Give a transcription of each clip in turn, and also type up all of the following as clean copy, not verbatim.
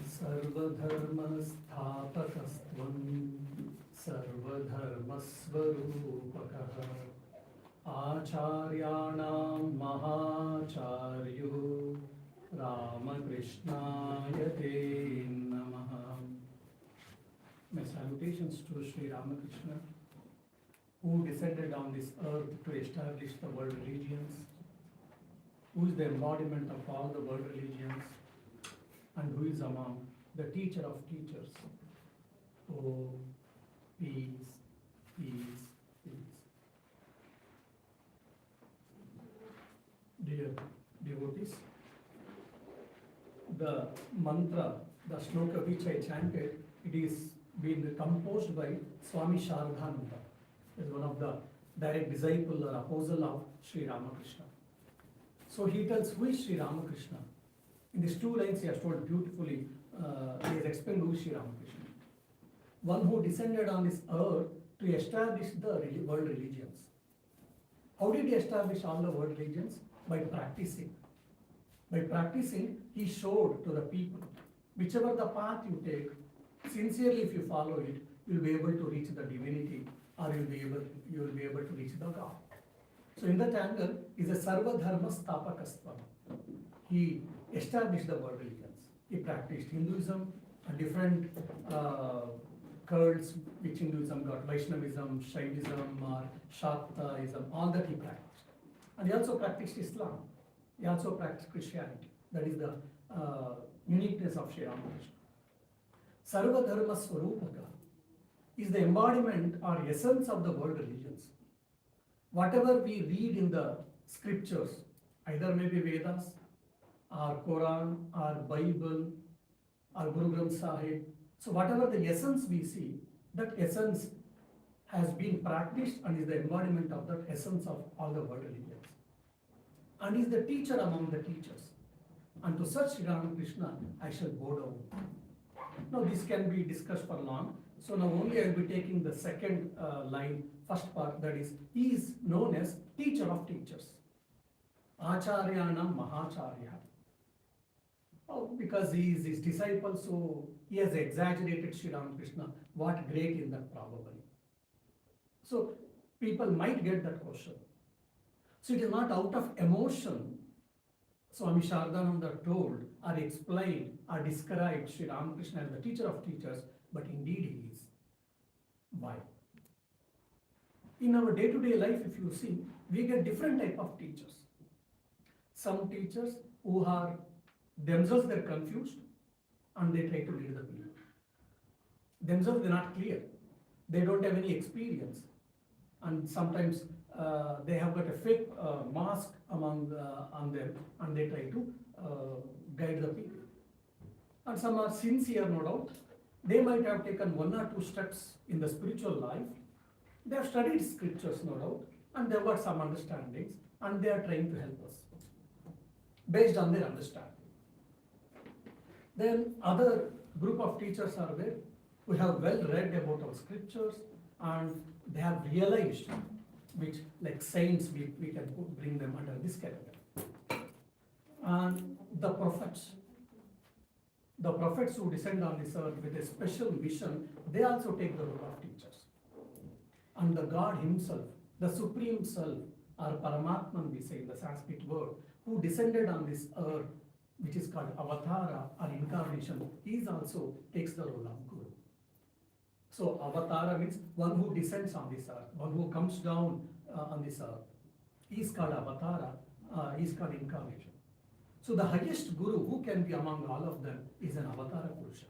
सर्वधर्मस्थापकस्त्वं सर्वधर्मस्वरूपकः आचार्याणां महाचार्यो रामकृष्णाय ते नमः. My salutations to Sri Ramakrishna, who descended on this earth to establish the world religions, who is the embodiment of all the world religions, and who is among the teacher of teachers. Oh, peace, peace, peace. Dear devotees, the mantra, the shloka which I chanted, it is been composed by Swami Shardhananda, is one of the direct disciple or apostle of Sri Ramakrishna. So he tells who is Sri Ramakrishna. In these 2 lines he has told beautifully, he has explained who is Sri Ramakrishna. One who descended on this earth to establish the world religions. How did he establish all the world religions? By practicing. By practicing, he showed to the people, whichever the path you take, sincerely if you follow it, you will be able to reach the divinity, or you will be able to reach the God. So in that angle is a Sarva Dharma Stapakastva. He established the world religions. He practiced Hinduism and different cults which Hinduism got, Vaishnavism, Shaivism, or Shaktaism, all that he practiced. And he also practiced Islam. He also practiced Christianity. That is the uniqueness of Sri Ramakrishna. Sarva Dharma Swarupaka is the embodiment or essence of the world religions. Whatever we read in the scriptures, either maybe Vedas, or Quran, or Bible, or Guru Granth Sahib, so whatever the essence we see, that essence has been practiced and is the embodiment of that essence of all the world religions. And is the teacher among the teachers. And to such Sri Ramakrishna, I shall bow down. Now this can be discussed for long. So now only I will be taking the second line, first part, that is, he is known as teacher of teachers. Acharyanam Mahacharya. Oh, because he is his disciple, so he has exaggerated Sri Ramakrishna. What great in that probably. So people might get that question. So it is not out of emotion Swami Shardhananda told or explained or described Sri Ramakrishna as the teacher of teachers, but indeed he is. Why? In our day-to-day life, if you see, we get different type of teachers. Some teachers who are themselves they're confused and they try to lead the people. Themselves they're not clear. They don't have any experience. And sometimes they have got a fake mask on them and they try to guide the people. And some are sincere, no doubt. They might have taken 1 or 2 steps in the spiritual life. They have studied scriptures, no doubt, and they've got some understandings, and they are trying to help us based on their understanding. Then other group of teachers are there who have well read about our scriptures and they have realized, which like saints we can bring them under this category. And the prophets who descend on this earth with a special mission, they also take the role of teachers. And the God himself, the Supreme Self, or Paramatman we say in the Sanskrit word, who descended on this earth, which is called Avatara or incarnation, he also takes the role of Guru. So Avatara means one who descends on this earth, one who comes down on this earth. He is called Avatara, he is called incarnation. So the highest Guru who can be among all of them is an Avatara Purusha.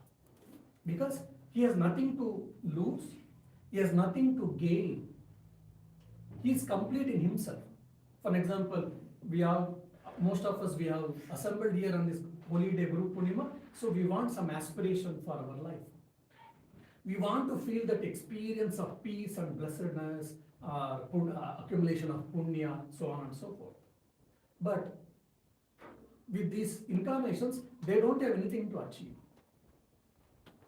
Because he has nothing to lose, he has nothing to gain. He is complete in himself. For example, most of us, we have assembled here on this holy day, Guru Purnima, so we want some aspiration for our life. We want to feel that experience of peace and blessedness, accumulation of punya, so on and so forth. But with these incarnations, they don't have anything to achieve.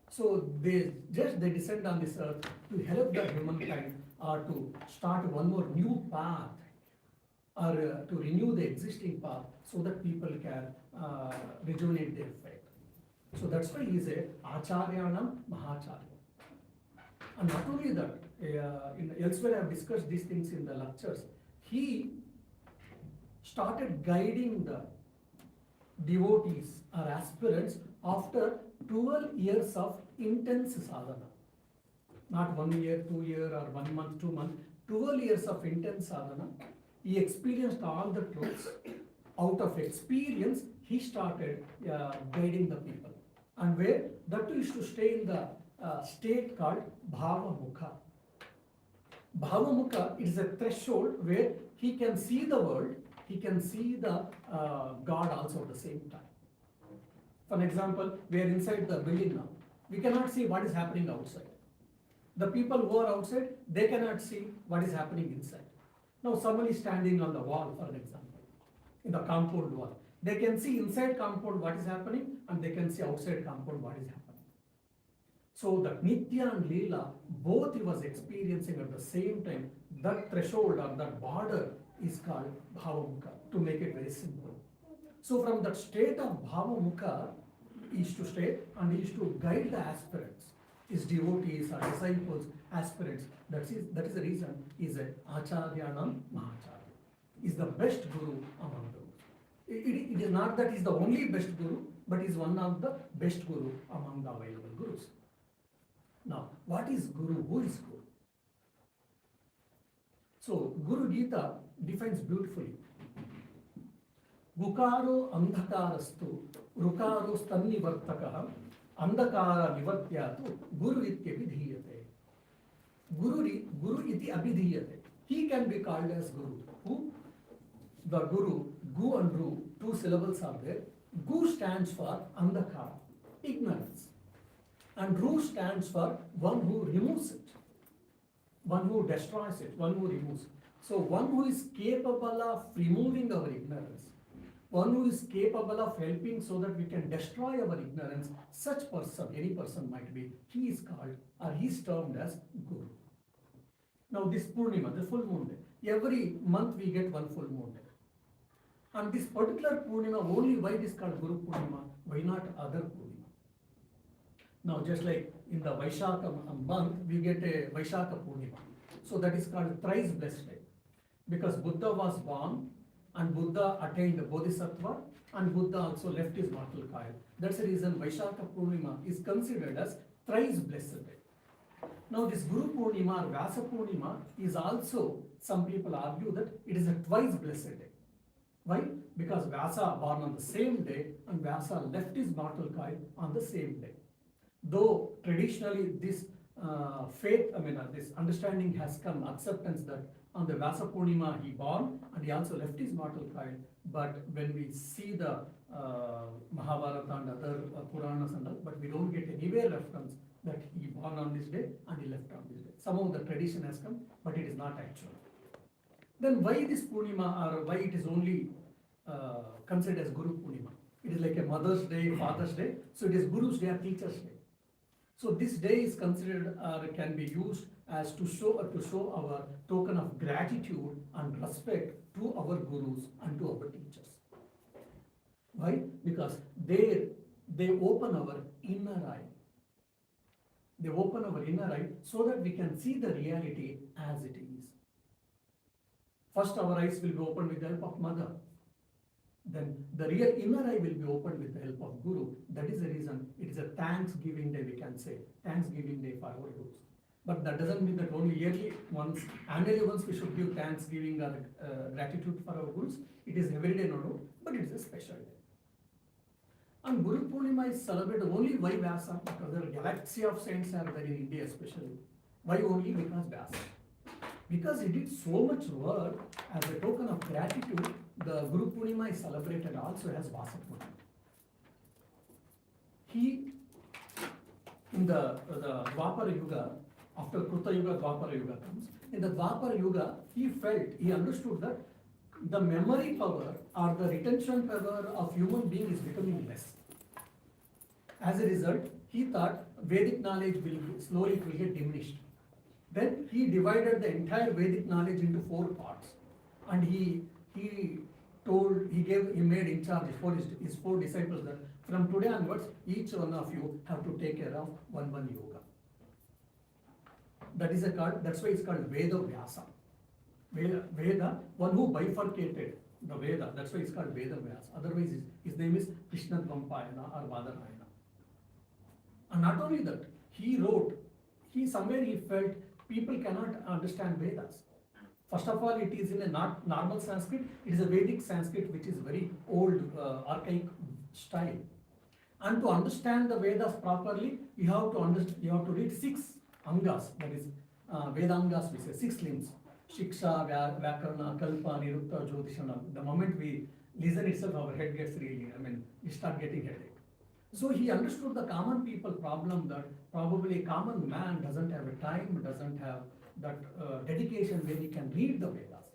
So they descend on this earth to help the humankind or to start one more new path or to renew the existing path so that people can rejuvenate their faith. So that's why he is a Acharyanam Mahacharya. And not only that, elsewhere I have discussed these things in the lectures. He started guiding the devotees or aspirants after 12 years of intense sadhana. Not 1 year, 2 year, or 1 month, 2 months, 12 years of intense sadhana. He experienced all the truths. Out of experience, he started guiding the people. And where? That too is to stay in the state called Bhava Mukha. Bhava Mukha is a threshold where he can see the world, he can see the God also at the same time. For example, we are inside the building now. We cannot see what is happening outside. The people who are outside, they cannot see what is happening inside. Now someone is standing on the wall, for example, in the compound wall. They can see inside compound what is happening, and they can see outside compound what is happening. So that Nitya and Leela, both he was experiencing at the same time. That threshold or that border is called Bhavamukha, to make it very simple. So from that state of Bhavamukha, he is to stay and he is to guide the aspirants, his devotees or disciples, aspirants. That is the reason he is a Acharyanam Mahacharya. He is the best guru among them. It is not that he is the only best guru, but he is one of the best guru among the available gurus. Now, what is guru? Who is guru? So, Guru Gita defines beautifully. Gukaro andhakarastu, rukaro stannivartakaha, andhakara nivartyatu, guru ityapi dhiyate. Guru iti abhidhiyate. He can be called as guru. Who? The guru, gu and ru, 2 syllables are there. Gu stands for andhakara, ignorance. And ru stands for one who removes it, one who destroys it, one who removes it. So one who is capable of removing our ignorance, one who is capable of helping so that we can destroy our ignorance, such person, any person might be, he is called or he is termed as guru. Now this Purnima, the full moon day, every month we get one full moon day. And this particular Purnima, only why it is called Guru Purnima, why not other Purnima? Now just like in the Vaishaka month, we get a Vaishaka Purnima. So that is called thrice blessed day. Because Buddha was born and Buddha attained the Bodhisattva and Buddha also left his mortal coil. That's the reason Vaishaka Purnima is considered as thrice blessed day. Now this Guru Purnima or Vyasa Purnima is also, some people argue that it is a twice blessed day. Why? Because Vyasa born on the same day and Vyasa left his mortal coil on the same day. Though traditionally this this understanding has come, acceptance that on the Vyasa Purnima he born and he also left his mortal coil. But when we see the Mahabharata and other Puranas and all, but we don't get anywhere reference that he born on this day and he left on this day. Somehow the tradition has come, but it is not actual. Then why this Purnima, or why it is only considered as Guru Purnima? It is like a Mother's Day, Father's Day, so it is Guru's Day or Teacher's Day. So this day is considered or can be used as to show our token of gratitude and respect to our gurus and to our teachers. Why? Because they open our inner eye. They open our inner eye so that we can see the reality as it is. First, our eyes will be opened with the help of Mother. Then the real inner eye will be opened with the help of Guru. That is the reason it is a Thanksgiving Day, we can say. Thanksgiving Day for our Gurus. But that doesn't mean that only annually once we should give Thanksgiving or gratitude for our Gurus. It is every day, no, but it is a special day. And Guru Purnima is celebrated only by Vyasa, because there are galaxy of saints are there in India especially. Why only? Because Vyasa. Because he did so much work, as a token of gratitude, the Guru Purnima is celebrated also as Vyasa Purnima. He, in the Dwapara Yuga, after Kruta Yuga, Dwapara Yuga comes, in the Dwapara Yuga, he understood that the memory power or the retention power of human being is becoming less. As a result, he thought Vedic knowledge will slowly get diminished. Then he divided the entire Vedic knowledge into 4 parts, and he made in charge for his 4 disciples that From today onwards, each one of you have to take care of one yoga. That's why it's called Veda Vyasa. Veda, one who bifurcated the Veda, that's why it's called Veda Vyasa. Otherwise, his name is Krishna Dvampayana or Vadarayana. And not only that, he somewhere he felt people cannot understand Vedas. First of all, it is in a not normal Sanskrit, it is a Vedic Sanskrit which is very old, archaic style. And to understand the Vedas properly, you have to read 6 angas, that is Vedangas, we say 6 limbs. Shiksha, Vyakarana, Kalpa, Nirukta, Jyotishana. The moment we listen itself, our head gets really, we start getting headache. So he understood the common people problem that probably a common man doesn't have a time, doesn't have that dedication where he can read the Vedas.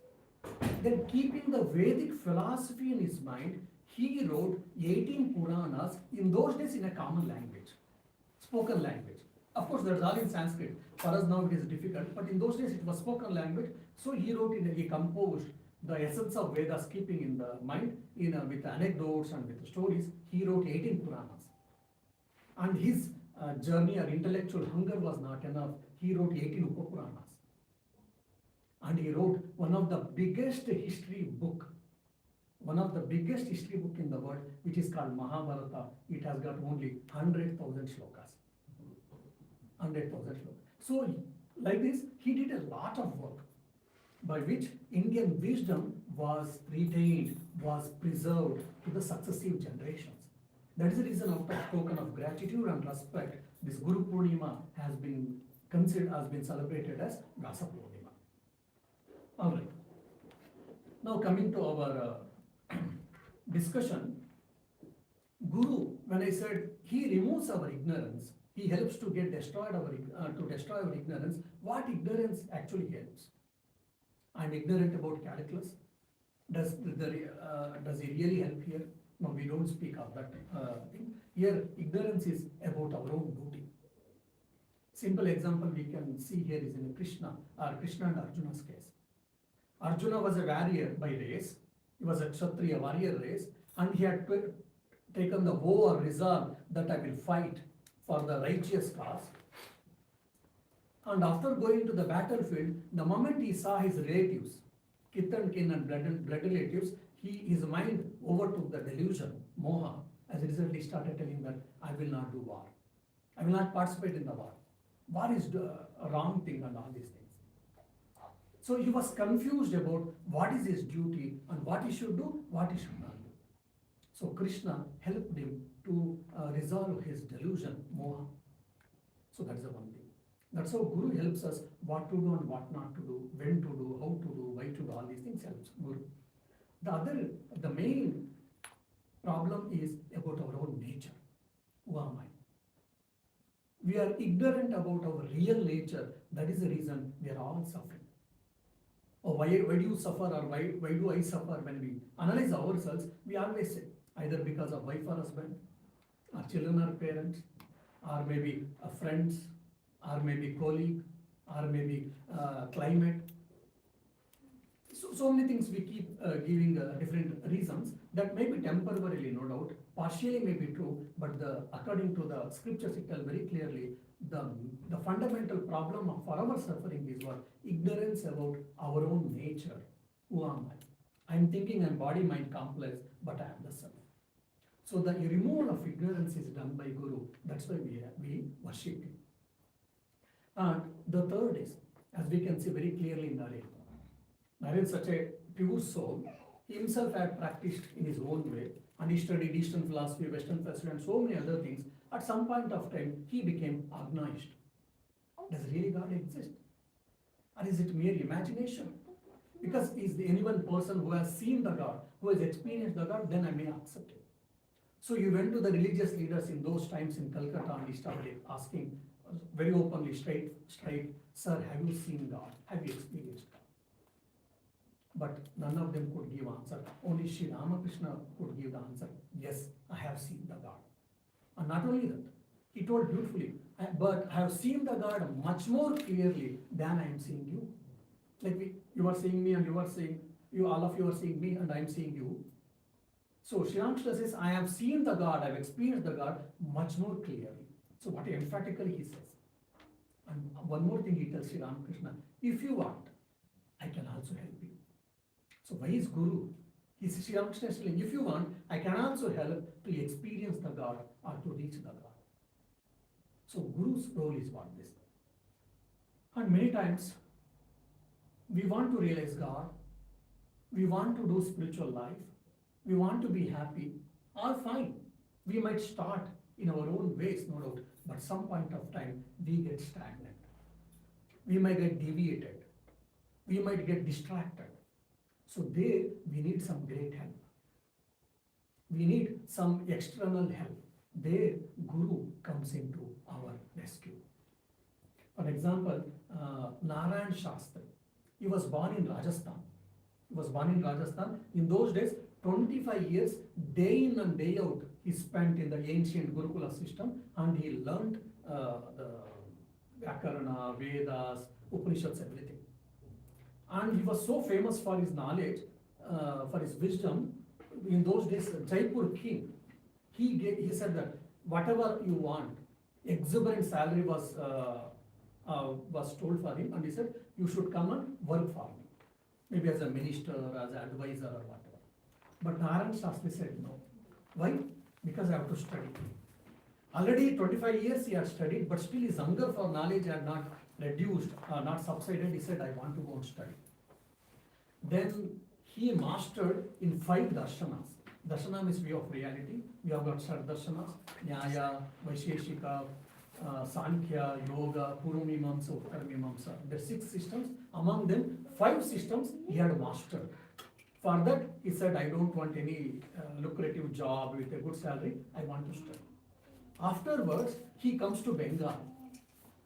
Then keeping the Vedic philosophy in his mind, he wrote 18 Puranas in those days in a common language, spoken language. Of course, that's all in Sanskrit. For us now it is difficult, but in those days it was spoken language. So he he composed the essence of Vedas, keeping in the mind, with anecdotes and with stories. He wrote 18 Puranas. And his journey or intellectual hunger was not enough. He wrote 18 Upapuranas. And he wrote one of the biggest history book in the world, which is called Mahabharata. It has got only 100,000 slokas. 100,000 slokas. So, like this, he did a lot of work by which Indian wisdom was retained, was preserved to the successive generations. That is the reason, out of token of gratitude and respect, this Guru Purnima has been celebrated as Rasa Purnima. All right. Now coming to our discussion, Guru, when I said he removes our ignorance, he helps to destroy our ignorance. What ignorance actually helps? I'm ignorant about calculus. Does he really help here? No, we don't speak of that thing. Here, ignorance is about our own duty. Simple example we can see here is in Krishna and Arjuna's case. Arjuna was a warrior by race. He was a Kshatriya warrior race, and he had taken the vow or resolve that I will fight for the righteous cause. And after going to the battlefield, the moment he saw his relatives, kith and kin and blood relatives, his mind overtook the delusion, moha. As a result, he started telling that I will not do war. I will not participate in the war. War is a wrong thing and all these things. So he was confused about what is his duty and what he should do, what he should not do. So Krishna helped him to resolve his delusion, moha. So that's the one thing. That's how Guru helps us what to do and what not to do, when to do, how to do, why to do, all these things helps Guru. The main problem is about our own nature. Who am I? We are ignorant about our real nature. That is the reason we are all suffering. Or why do you suffer, or why do I suffer? When we analyze ourselves, we always say either because of wife or husband, or children or parents, or maybe friends, or maybe colleague, or maybe climate. So many things we keep giving different reasons that may be temporarily, no doubt, partially may be true, but according to the scriptures it tells very clearly the fundamental problem for our suffering is what? Ignorance about our own nature. Who am I? I'm thinking I'm body, mind complex, but I am the self. So the removal of ignorance is done by Guru. That's why we worship him. And the third is, as we can see very clearly in Naren. Naren, such a pure soul, he himself had practiced in his own way, and he studied Eastern philosophy, Western philosophy, and so many other things. At some point of time, he became agonized. Does really God exist? Or is it mere imagination? Because is any one person who has seen the God, who has experienced the God, then I may accept it. So he went to the religious leaders in those times in Calcutta, and he started asking very openly, straight, sir, have you seen God? Have you experienced God? But none of them could give answer. Only Sri Ramakrishna could give the answer. Yes, I have seen the God. And not only that, he told beautifully, but I have seen the God much more clearly than I am seeing you. Like you are seeing me and you are seeing, all of you are seeing me and I am seeing you. So Sri Ramakrishna says, I have seen the God, I have experienced the God much more clearly. So what emphatically he says. And one more thing he tells Sri Ramakrishna, if you want, I can also help you. So why is Guru? He says, Sri Ramakrishna is telling, if you want, I can also help to experience the God or to reach the God. So Guru's role is what this. And many times, we want to realize God, we want to do spiritual life, we want to be happy, all fine. We might start in our own ways, no doubt, but some point of time, we get stagnant. We might get deviated. We might get distracted. So there, we need some great help. We need some external help. There, Guru comes into our rescue. For example, Narayan Shastri, he was born in Rajasthan. In those days, 25 years, day in and day out, he spent in the ancient Gurukula system, and he learned the Vyakarana, Vedas, Upanishads, everything. And he was so famous for his knowledge, for his wisdom. In those days, Jaipur king, he said that whatever you want, exuberant salary was told for him, and he said, you should come and work for me. Maybe as a minister, as an advisor or whatever. But Narayan Shastri said no. Why? Because I have to study. Already 25 years he had studied, but still his hunger for knowledge had not reduced, not subsided. He said, I want to go and study. Then he mastered in 5 darshanas. Darshana means view of reality. We have got Shad darshanas, Nyaya, Vaisheshika, Sankhya, Yoga, Purnima, Purnima. There are 6 systems. Among them, 5 systems he had mastered. For that, he said, I don't want any lucrative job with a good salary. I want to study. Afterwards, he comes to Bengal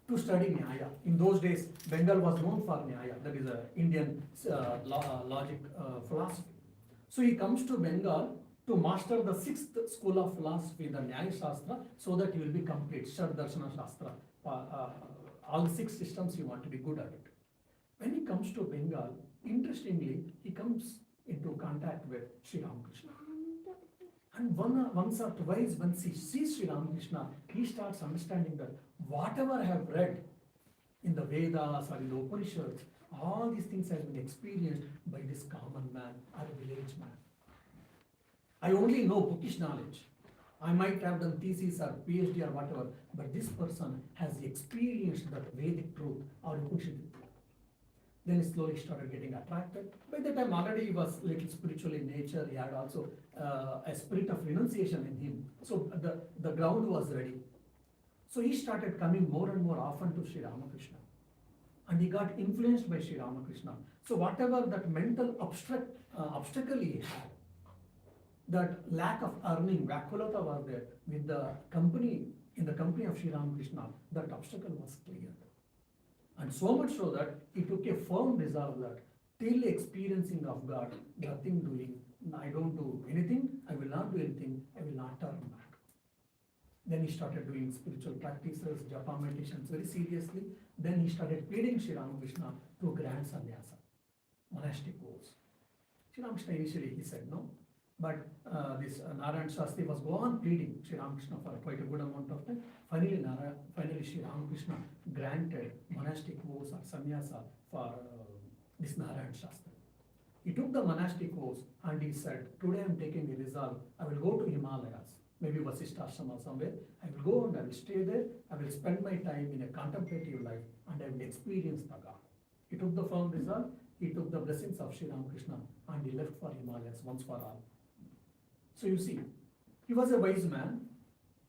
to study Nyaya. In those days, Bengal was known for Nyaya, that is an Indian logic philosophy. So he comes to Bengal to master the 6th school of philosophy, the Nyaya Shastra, so that he will be complete, Shad Darshana Shastra. All 6 systems you want to be good at it. When he comes to Bengal, interestingly, he comes into contact with Sri Ramakrishna. And once or twice, when he sees Sri Ramakrishna, he starts understanding that whatever I have read in the Vedas or in the Upanishads, all these things have been experienced by this common man or a village man. I only know bookish knowledge. I might have done thesis or PhD or whatever, but this person has experienced that Vedic truth or Upanishadic truth. Then he slowly started getting attracted. By the time already he was little spiritual in nature, he had also a spirit of renunciation in him. So the ground was ready. So he started coming more and more often to Sri Ramakrishna. And he got influenced by Sri Ramakrishna. So whatever that mental obstacle he had, that lack of earning, vakulata was there, with the company, in the company of Sri Ramakrishna, that obstacle was cleared. And so much so that he took a firm resolve that till experiencing of God, nothing doing, I don't do anything, I will not do anything, I will not turn back. Then he started doing spiritual practices, japa meditations very seriously. Then he started pleading Sri Ramakrishna to grant sannyasa, monastic vows. Sri Ramakrishna initially he said no, but this Narayan Shastri was go on pleading Sri Ramakrishna for quite a good amount of time. Finally, Sri Ramakrishna granted monastic vows or sannyasa for this Narayan Shastri. He took the monastic vows and he said, today I am taking a resolve, I will go to Himalayas, maybe Vasishtha Ashrama or somewhere, I will go and I will stay there, I will spend my time in a contemplative life and I will experience the God. He took the firm resolve, he took the blessings of Sri Ramakrishna and he left for Himalayas once for all. So you see, he was a wise man,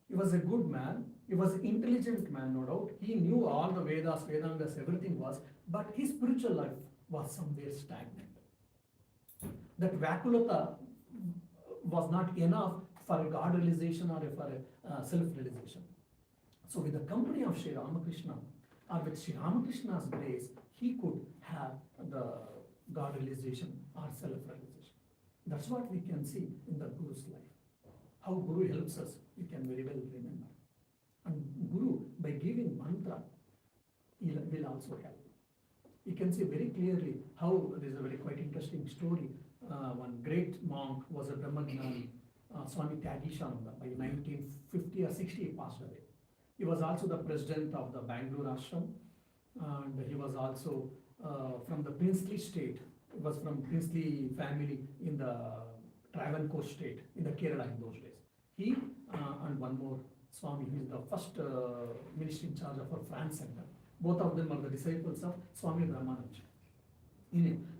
he was a good man, he was an intelligent man, no doubt. He knew all the Vedas, Vedangas, everything was, but his spiritual life was somewhere stagnant. That vakulata was not enough for a God realization or for a self-realization. So with the company of Sri Ramakrishna, or with Sri Ramakrishna's grace, he could have the God realization or self-realization. That's what we can see in the Guru's life. How Guru helps us, we can very well remember. And Guru, by giving mantra, he will also help. You can see very clearly how there is a very quite interesting story. One great monk was a Brahmagnani. Swami Tyagishananda. By 1950 or 60 he passed away. He was also the president of the Bangalore Ashram, and he was also from the princely state. He was from princely family in the Travancore state in the Kerala in those days. He and one more Swami, he is the first minister in charge of our France center. Both of them are the disciples of Swami Brahmanand.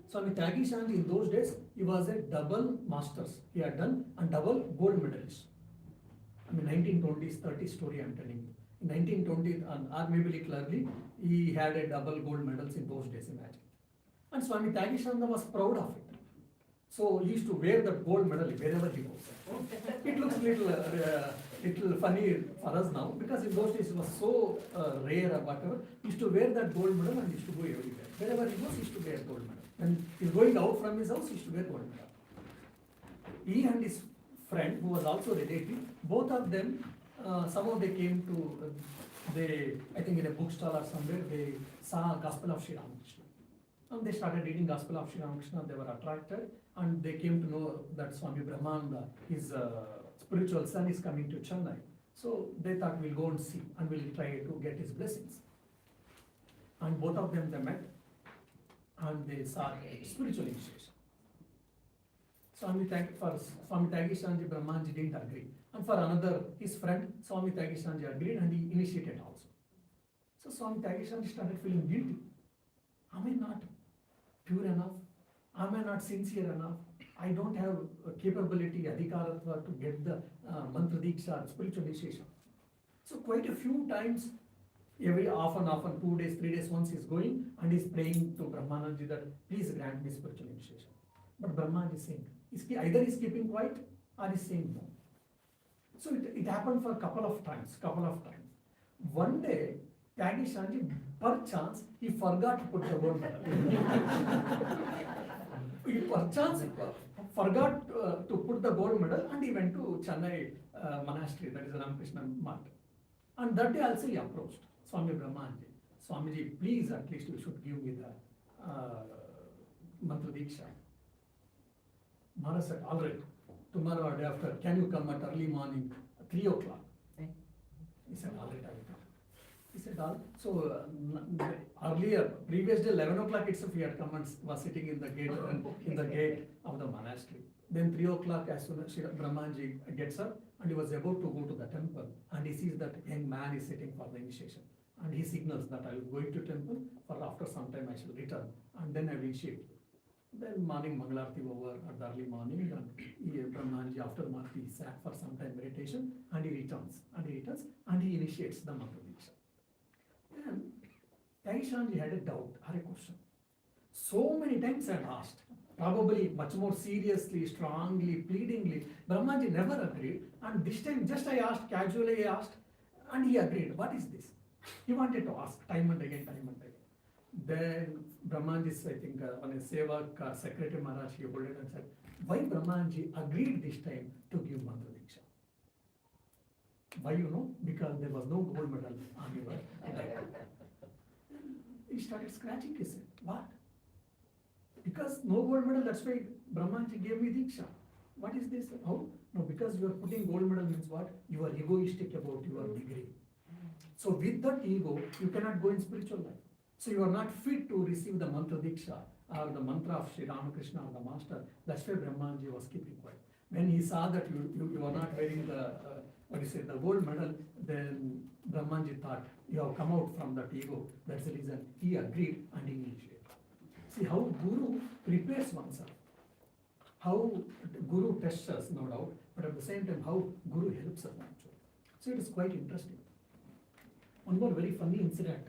Swami Tyagishananda in those days, he was a double masters. He had done and double gold medalist. I mean 1920s, 30s story I'm telling you. In 1920, or maybe little early, he had a double gold medals in those days, imagine. And Swami Tyagishananda was proud of it. So he used to wear the gold medal wherever he goes. It looks little funny for us now, because in those days it was so rare or whatever. He used to wear that gold medal and he used to go everywhere. Wherever he goes, he used to wear gold medal. When he's going out from his house, he used to wear gold medal. He and his friend, who was also relative, both of them, somehow they came to, I think in a bookstall or somewhere, they saw Gospel of Sri Ramakrishna. And they started reading Gospel of Sri Ramakrishna, they were attracted, and they came to know that Swami Brahmananda, his spiritual son, is coming to Chennai. So they thought, we'll go and see, and we'll try to get his blessings. And both of them, they met, and they saw spiritual initiation. Swami Tyagishananda Brahmanji didn't agree. And for another, his friend, Swami Tyagishananda agreed, and he initiated also. So Swami Tyagishananda started feeling guilty. Am I not pure enough? Am I not sincere enough? I don't have capability, adhikaratva to get the mantra diksha, spiritual initiation. So quite a few times, every often 2 days, 3 days once he's going and he's praying to Brahmananji that please grant me spiritual initiation. But Brahmanji is saying, either he's keeping quiet or he's saying no. So it happened for a couple of times. One day, Tyagishananda, per chance, he forgot to put the gold medal. He per chance forgot to put the gold medal, and he went to Chennai monastery, that is Ramakrishna Math. And that day also he approached Swami Brahmanji. Swamiji, please at least you should give me the mantra diksha. Maharaj said, all right, tomorrow or day after, can you come at early morning, 3 o'clock? He said, all right, I will come. He said, so earlier, previous day, 11 o'clock itself, he had come and was sitting in the gate of the monastery. Then 3 o'clock, as soon as Brahmanji gets up, and he was about to go to the temple, and he sees that young man is sitting for the initiation. And he signals that I will go into temple, for after some time I shall return, and then I will initiate you. Then morning Mangalarti over at the early morning, and Brahmanji after Marti sat for some time meditation, and he returns, and he initiates the mantra diksha. Then Tyagishananda had a doubt or a question. So many times I had asked, probably much more seriously, strongly, pleadingly. Brahmanji never agreed, and this time just I asked, casually I asked, and he agreed. What is this? He wanted to ask time and again. Then Brahmanji, I think, on a Sevak or Secretary Maharaj, he hold it and said, why Brahmanji agreed this time to give mantra diksha? Why, because there was no gold medal on your head. He started scratching his head. What? Because no gold medal, that's why Brahmanji gave me diksha. What is this? How? No, because you are putting gold medal means what? You are egoistic about your degree. So with that ego, you cannot go in spiritual life. So you are not fit to receive the mantra diksha or the mantra of Sri Ramakrishna or the master. That's why Brahmanji was keeping quiet. When he saw that you are not wearing the gold medal, then Brahmanji thought, you have come out from that ego. That's the reason he agreed and he initiated. See how Guru prepares oneself. How Guru tests us, no doubt, but at the same time, how Guru helps us actually. So it is quite interesting. One more very funny incident.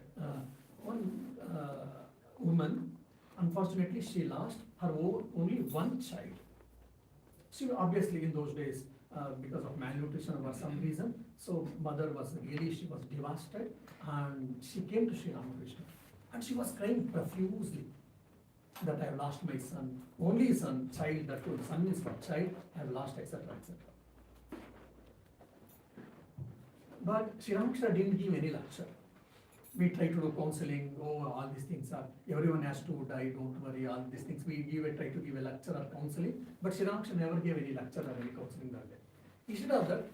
One woman, unfortunately, she lost her only one child. She obviously in those days, because of malnutrition or some reason, so mother was she was devastated, and she came to Sri Ramakrishna, and she was crying profusely that I have lost my son, only son, child, that too, son is for child, I have lost, etc., etc. But Sri Ramakrishna didn't give any lecture. We try to do counseling, all these things are, everyone has to die, don't worry, all these things. We try to give a lecture or counseling, but Sri Ramakrishna never gave any lecture or any counseling that day. Instead of that,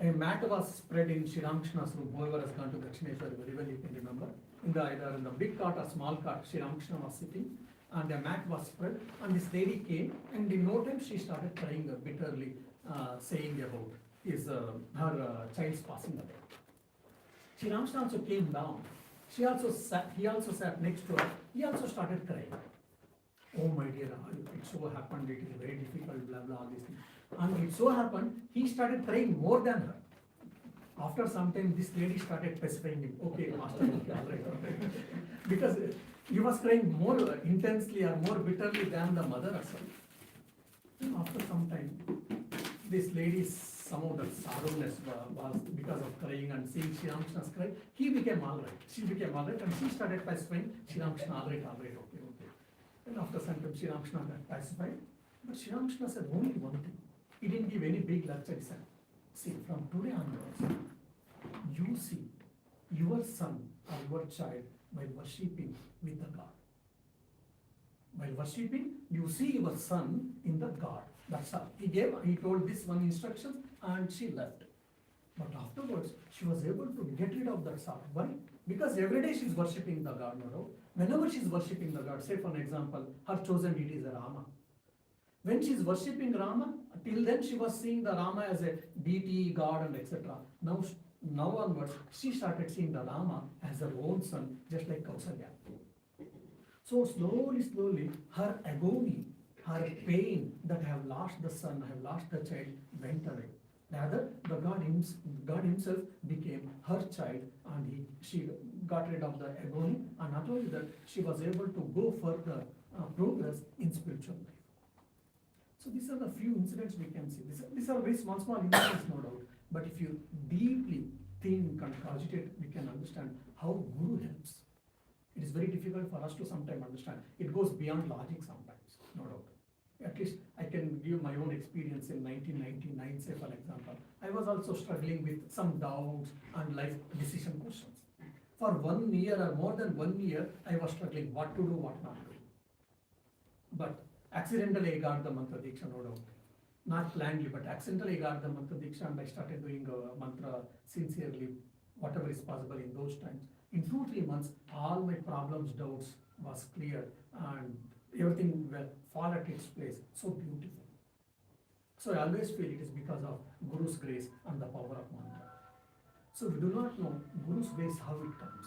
a mat was spread in Sri Ramakrishna's room. Whoever has gone to Dakshineshwar, very well you can remember. Either in the big cart or small cart, Sri Ramakrishna was sitting, and a mat was spread, and this lady came, and in no time she started crying bitterly, saying about her child's passing away. Sri Ramakrishna also came down. He also sat next to her. He also started crying. Oh my dear, it so happened, it is very difficult, blah blah, all these things. And it so happened, he started crying more than her. After some time, this lady started pacifying him. Okay, master, okay, all right, all right. Because he was crying more intensely or more bitterly than the mother herself. After some time, this lady, somehow that sorrowness was because of crying and seeing Sri Ramakrishna's cry, he became all right. She became all right, and she started pacifying Sri Ramakrishna, all right, okay, okay. And after some time, Sri Ramakrishna got pacified. But Sri Ramakrishna said only one thing. He didn't give any big lecture. He said, see, from today onwards, you see your son or your child by worshipping with the God. While worshipping, you see your son in the God. That's all. He told this one instruction, and she left. But afterwards, she was able to get rid of that sorrow. Why? Because every day she's worshipping the God, no doubt. Whenever she's worshipping the God, say for an example, her chosen deity is Rama. When she's worshipping Rama, till then she was seeing the Rama as a deity, God, and etc. Now onwards, she started seeing the Rama as her own son, just like Kausalya. So slowly, her agony, her pain that I have lost the son, I have lost the child, went away. Rather, the God himself became her child, and she got rid of the agony, and not only that, she was able to go further, progress in spiritual life. So these are the few incidents we can see. These are very small incidents, no doubt. But if you deeply think and cogitate, we can understand how Guru helps. It is very difficult for us to sometimes understand. It goes beyond logic sometimes, no doubt. At least I can give my own experience in 1999, say for example. I was also struggling with some doubts and life decision questions. For 1 year or more than 1 year, I was struggling what to do, what not to do. But accidentally I got the mantra diksha, no doubt. Not plannedly, but accidentally I got the mantra diksha, and I started doing mantra sincerely, whatever is possible in those times. In 2-3 months, all my problems, doubts was clear, and everything will fall at its place. So beautiful. So I always feel it is because of Guru's grace and the power of mantra. So we do not know Guru's grace, how it comes.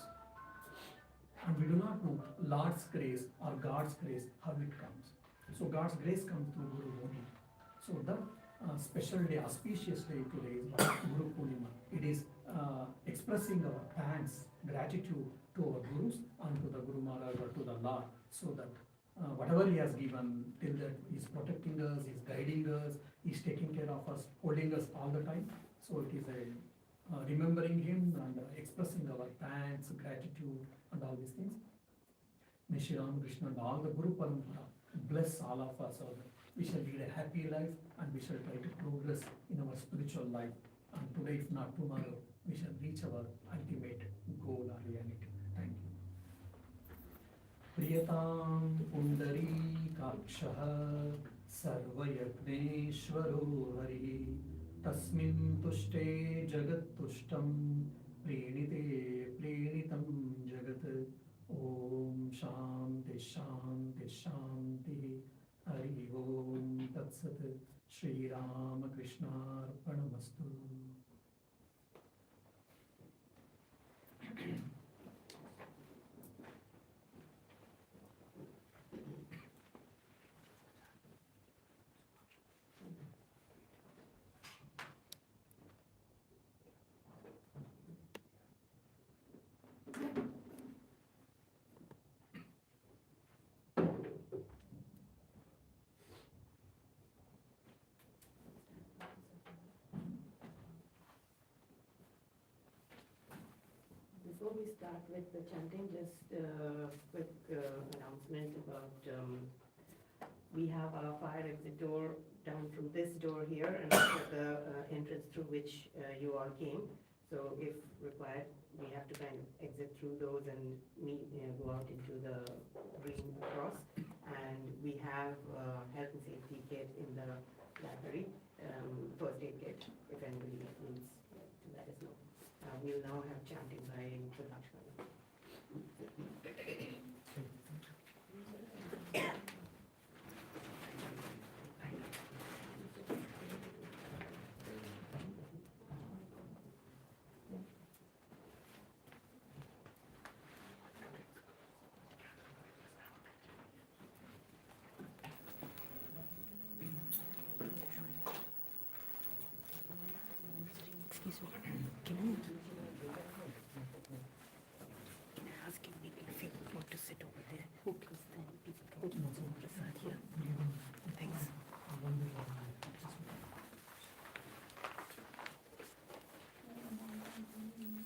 And we do not know Lord's grace or God's grace, how it comes. So God's grace comes through Guru only. So the special day, auspicious day today is Guru Purnima. It is expressing our thanks, gratitude to our Gurus and to the Guru Maharaj or to the Lord, so that whatever he has given till that, he is protecting us, he is guiding us, he is taking care of us, holding us all the time. So it is a remembering him and expressing our thanks, gratitude, and all these things. May Shri Ramakrishna and all the Guru Parampara bless all of us, so that we shall lead a happy life, and we shall try to progress in our spiritual life. And today, if not tomorrow, we shall reach our ultimate goal or reality. Thank you. Priyatam Pundarikakshah Sarvayajneshwaro Hari Tasmin Tushte Jagat Tushtam Prenite Prenitam Jagat Om Shanti Shanti Shanti Hari Om Tat Sat Shri Ramakrishna Arpanamastu. Before we start with the chanting, just a quick announcement about we have our fire exit door down from this door here, and the entrance through which you all came. So if required, we have to kind of exit through those and go out into the green cross. And we have health and safety kit in the library first aid kit if anybody needs to let us know. We'll now have chanting by Lakshmana. Excuse me, can I ask you maybe if you want to sit over there? Because then people can also prasad here. Thanks.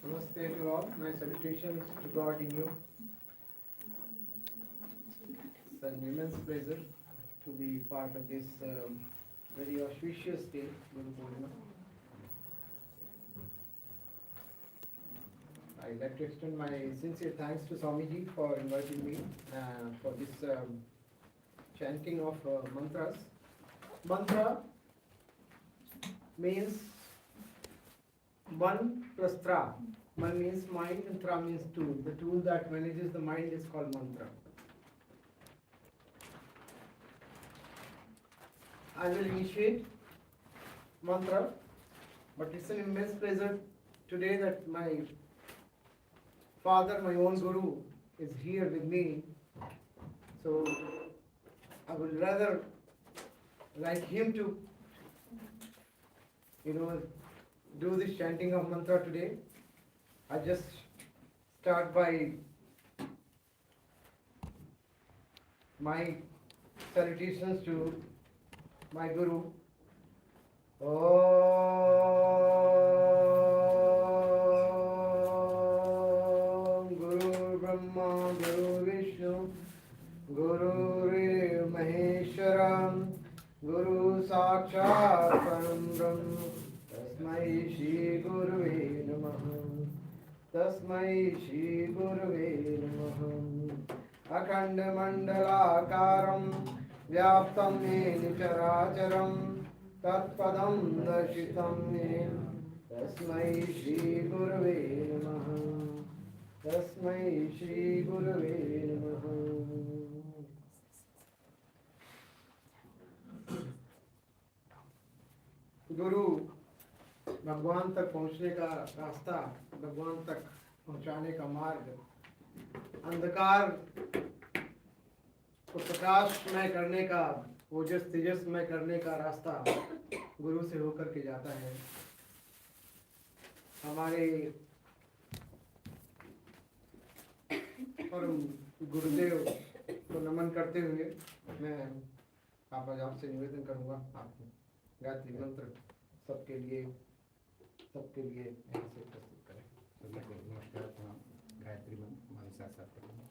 Namaste to all. My salutations to God in you. It's an immense pleasure to be part of this very auspicious day, Guru Purnima. I'd like to extend my sincere thanks to Swamiji for inviting me for this chanting of mantras. Mantra means one plus tra. One means mind and tra means tool. The tool that manages the mind is called mantra. I will initiate mantra, but it's an immense pleasure today that my father, my own guru, is here with me. So I would rather like him to, do this chanting of mantra today. I just start by my salutations to my guru. Guru Brahma, Guru Vishnu, Guru Maheshwaram, Guru Sakshat Param Brahm, Tasmai Shri Guruve Namaha, Tasmai Shri Guruve Namaha. Akhanda Mandalakaram, Vyaptam Yena Characharam, Tatpadam Darshitam Yena, Tasmai Shri Guruve Namaha, Tasmai Shri Guruve Namaha. गुरु भगवान तक पहुंचने का रास्ता, भगवान तक पहुंचाने का मार्ग, अंधकार को प्रकाशमय करने का, ओजस तेजसमय करने का रास्ता गुरु से होकर के जाता है। हमारे परम गुरुदेव को नमन करते हुए मैं आपसे निवेदन करूंगा, आप गायत्री मंत्र सबके लिए यहाँ से प्रस्तुत करें। सभी को नमस्कार। गायत्री मंत्र हमारे साथ साथ करेंगे।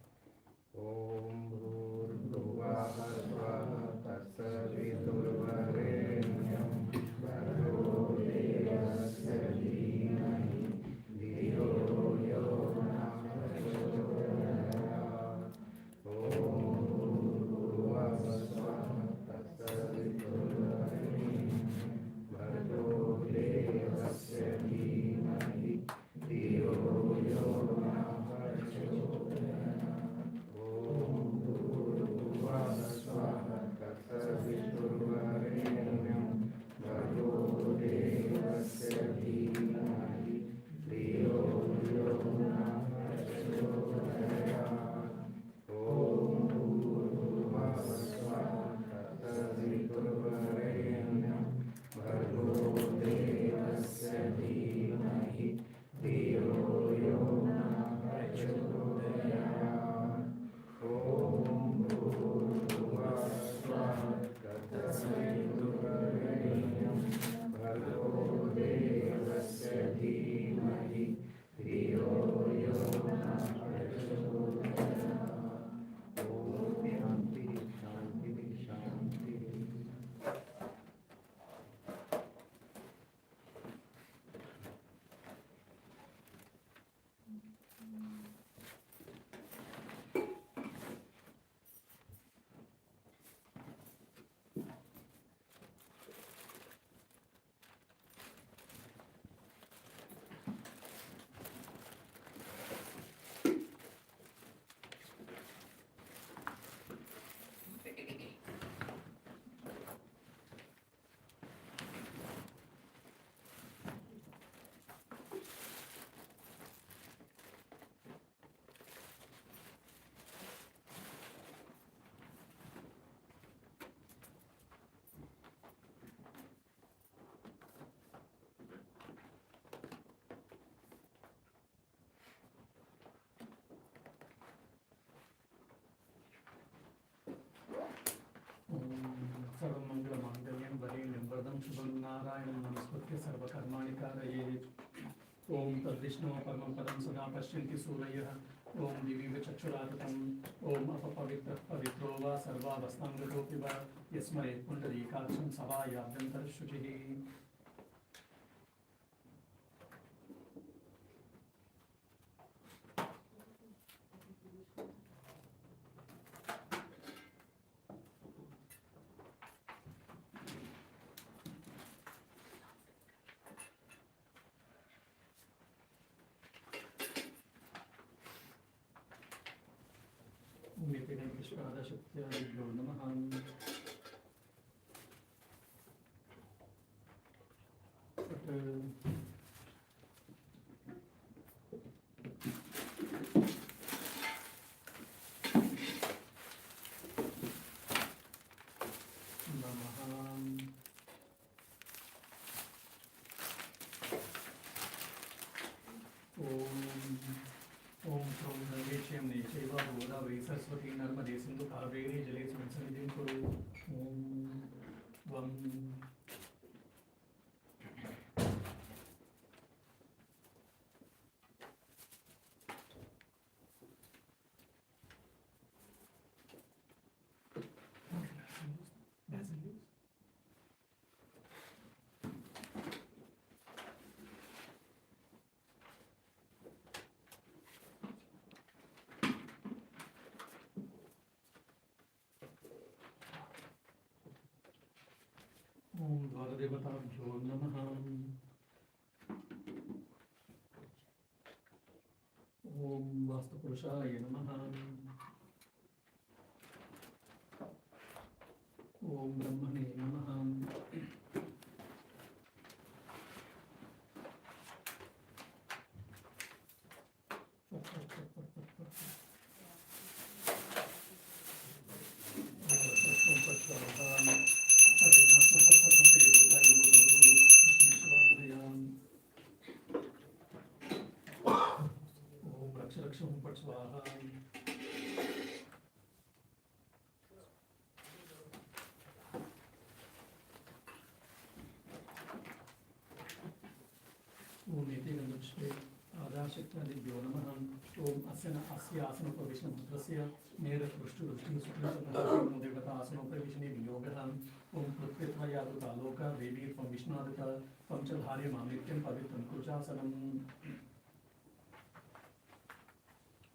ओम भूर्भुवः स्वः तत्सवितुर्वरेण्यं भर्गो देवस्य धीमहि धियो यो नः प्रचोदयात्। ओम भूर्भुवः स्वः तत्सवितुर्वरेण्यं भर्गो देवस्य धीमहि धियो यो नः प्रचोदयात्। ओम शुभं नारायणं नमस्कृत्य सर्वकर्माणि कारयेत्। ॐ तद्विष्णो परमं पदं सदा पश्यन्ति सूरयः। ॐ दिवि चक्षुराततम् ॐ अपपवित्रः पवित्रो वा सर्वावस्थाङ्गतोऽपि वा यस्मरेत् पुण्डरीकाक्षं सभायाभ्यन्तरशुचिः। नितिनं विश्वादशक्त्यादिभ्यो नमः। ओम ॐ नैवेश्यं नैचैव गोदावरी सरस्वती नर्मदे सिन्धु कावेरी जलेऽस्मिन् सन्निधिं कुरु। ॐ वं ॐ द्वारदेवताभ्यो नमः। ॐ वास्तुपुरुषाय नमः। ॐ ब्रह्मणे नमः। स्वाहा। ओम नितिनमस्ते आदाशक्तादिभ्यो नमः। ओम अस्य आसनोपवेशनमुद्रस्य नेरपृष्ठदृष्टिं देवतासनोपवेशने वियोगः। ओम पृथ्वीत्वयादुतालोक देवी त्वं विष्णादुत त्वं च धार्यमां नित्यं पवित्रं कुरुचासनम्।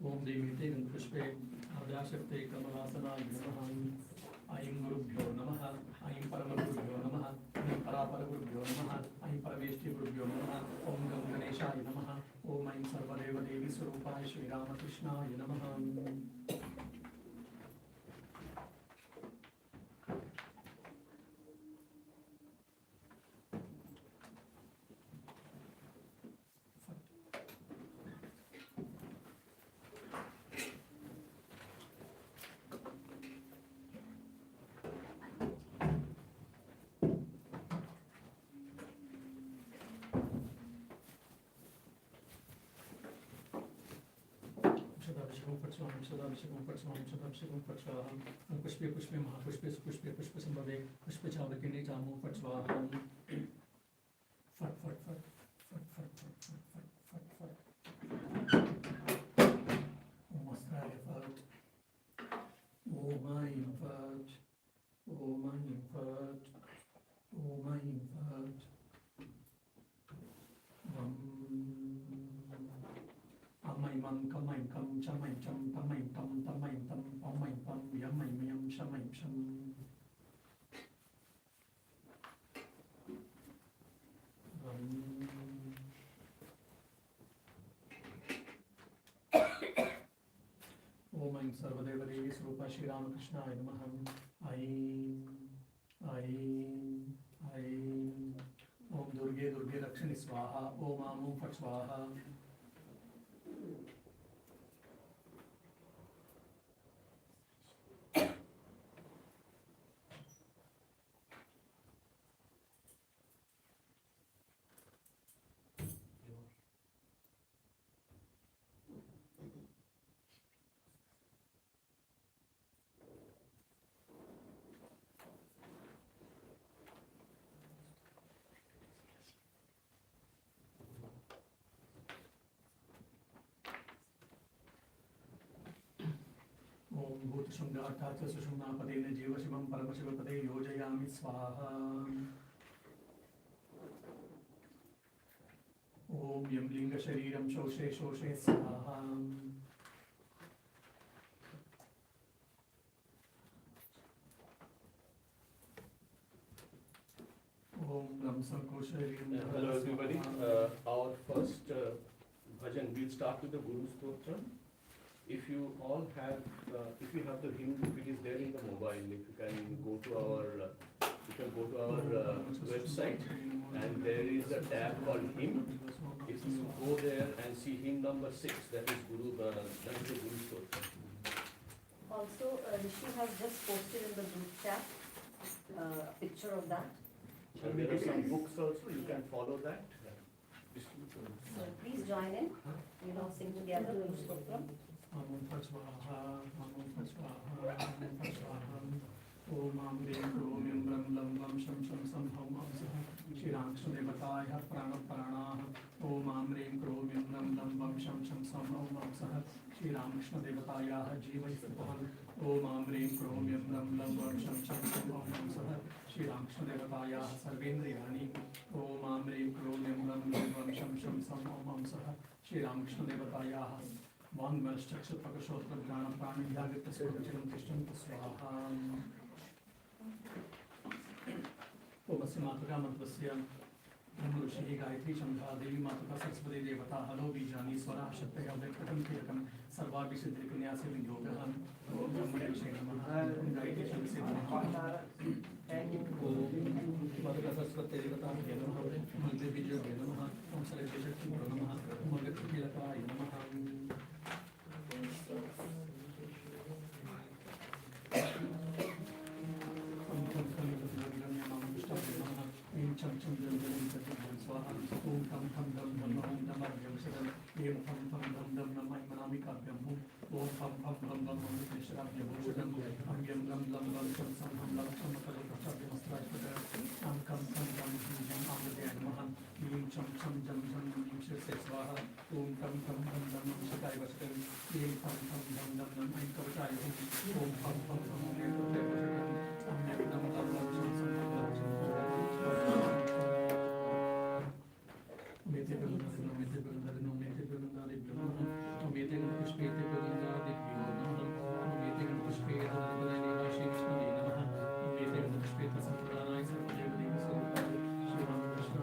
ओम देवीते गंधपुष्पे आद्याशक्ते कमलासनाय नमः। ऐं गुरुभ्यो नमः। ऐं परमगुरुभ्यो नमः। ऐं परापरगुरुभ्यो नमः। ऐं परमेष्ठिगुरुभ्यो नमः। ओम गं गणेशाय नमः। ओम ऐं सर्वदेवदेवी स्वरूपाय श्रीरामकृष्णाय नमः। पुष्पे पुष्पे महापुष्पे सुपुष्पे पुष्प संभवे पुष्प चावकिनी चामो फट स्वाहा। फट फट फट फट फट फट फट फट ओम अस्त्राय फट। ओम ऐं फट। ओम ऐं फट। ओम ऐं फट। अमैं कमैं कं चमैं चं तमैं तं तमैं तं पमैं पं यमैं यं शमैं शम्। ओम ऐं सर्वदेवदेवी स्वरूपा श्रीरामकृष्णाय नमः। ऐं ओम दुर्गे दुर्गे रक्षिणी स्वाहा। ओम आं फट स्वाहा। शृंगार्थात् सुषुम्नापदेन जीवशिवं परमशिवपदे योजयामि स्वाहा। ॐ यं लिङ्गशरीरं शोषे शोषे स्वाहा। Hello everybody. Our first bhajan, we'll start with the Guru Stotra. If you all have, if you have the hymn, if it is there in the mobile, if you can go to our, website, and there is a tab called hymn. If you go there and see hymn number 6, that is that is the Guru Stotra. Also, Rishi has just posted in the group chat a picture of that. And there are some books also, you can follow that. So please join in. We'll all sing together Guru Stotram. Om Amrim Krom Yam Lam Lam Sham Sham Sam Ham Amsah Shirangshna Devataya Prana Prana. Om Amrim Krom Yam Lam Lam Lam Sham Sham Sam Ham Amsah Shirangshna Devataya Jiva Istipahan. Om Amrim Krom Yam Lam Lam Lam Sham Sham Sam Ham Amsah Shirangshna Devataya Sarvendriyani. Om Amrim Krom Yam Lam Lam Lam Sham Sham Sam Ham Amsah Shirangshna Devataya Vangamashtakshapakashotram Pranam Pranam Yagita Surachiram Tishtantu Swaha. ओमस्य मातृका मंत्रस्य ब्रह्मऋषिः गायत्री छंदा देवी मातृका सरस्वती देवता hello बीजानि स्वरा शक्तया व्यक्तकं कीलकं सर्वाभि सिद्धिकन्यासे विनियोगः। ओम ब्रह्मऋषिः नमः। ओम गायत्री छंदसे नमः। ओम मातृका सरस्वती देवता नमः। ओम देवी जो नमः। ओम सरस्वती शक्ति नमः। ओम गति कीलकाय नमः। Cham cham dam dam dam dam swaha. Om tham tham dam dam om dam avyam sadam. Em tham tham dam dam dam manami kavyam hum. Om tham tham dam dam om nishravyam sadam. Avyam dam dam dam sam sam ham lam sam kalu kavyam strajpada. Am kam kam dam dam amade namaha. Em cham cham dam dam om shirse swaha. Om tham tham dam dam om shikai vasadam. Em tham tham dam dam dam om kavachaya hum. Om tham tham dam om kavachaya vasadam. Avyam dam dam dam sam sam ham lam sam Mete Berundari, Mete Berundari, Mete Berundari, Mete Pushpete Berundari, Mete Pushpete Berundari, Shishna, Mete Pushpete Sampradaya, Sarvajayati, Sarvajayati, Shri Ramakrishna.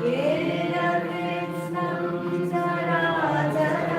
येन कृष्णं चराचरम्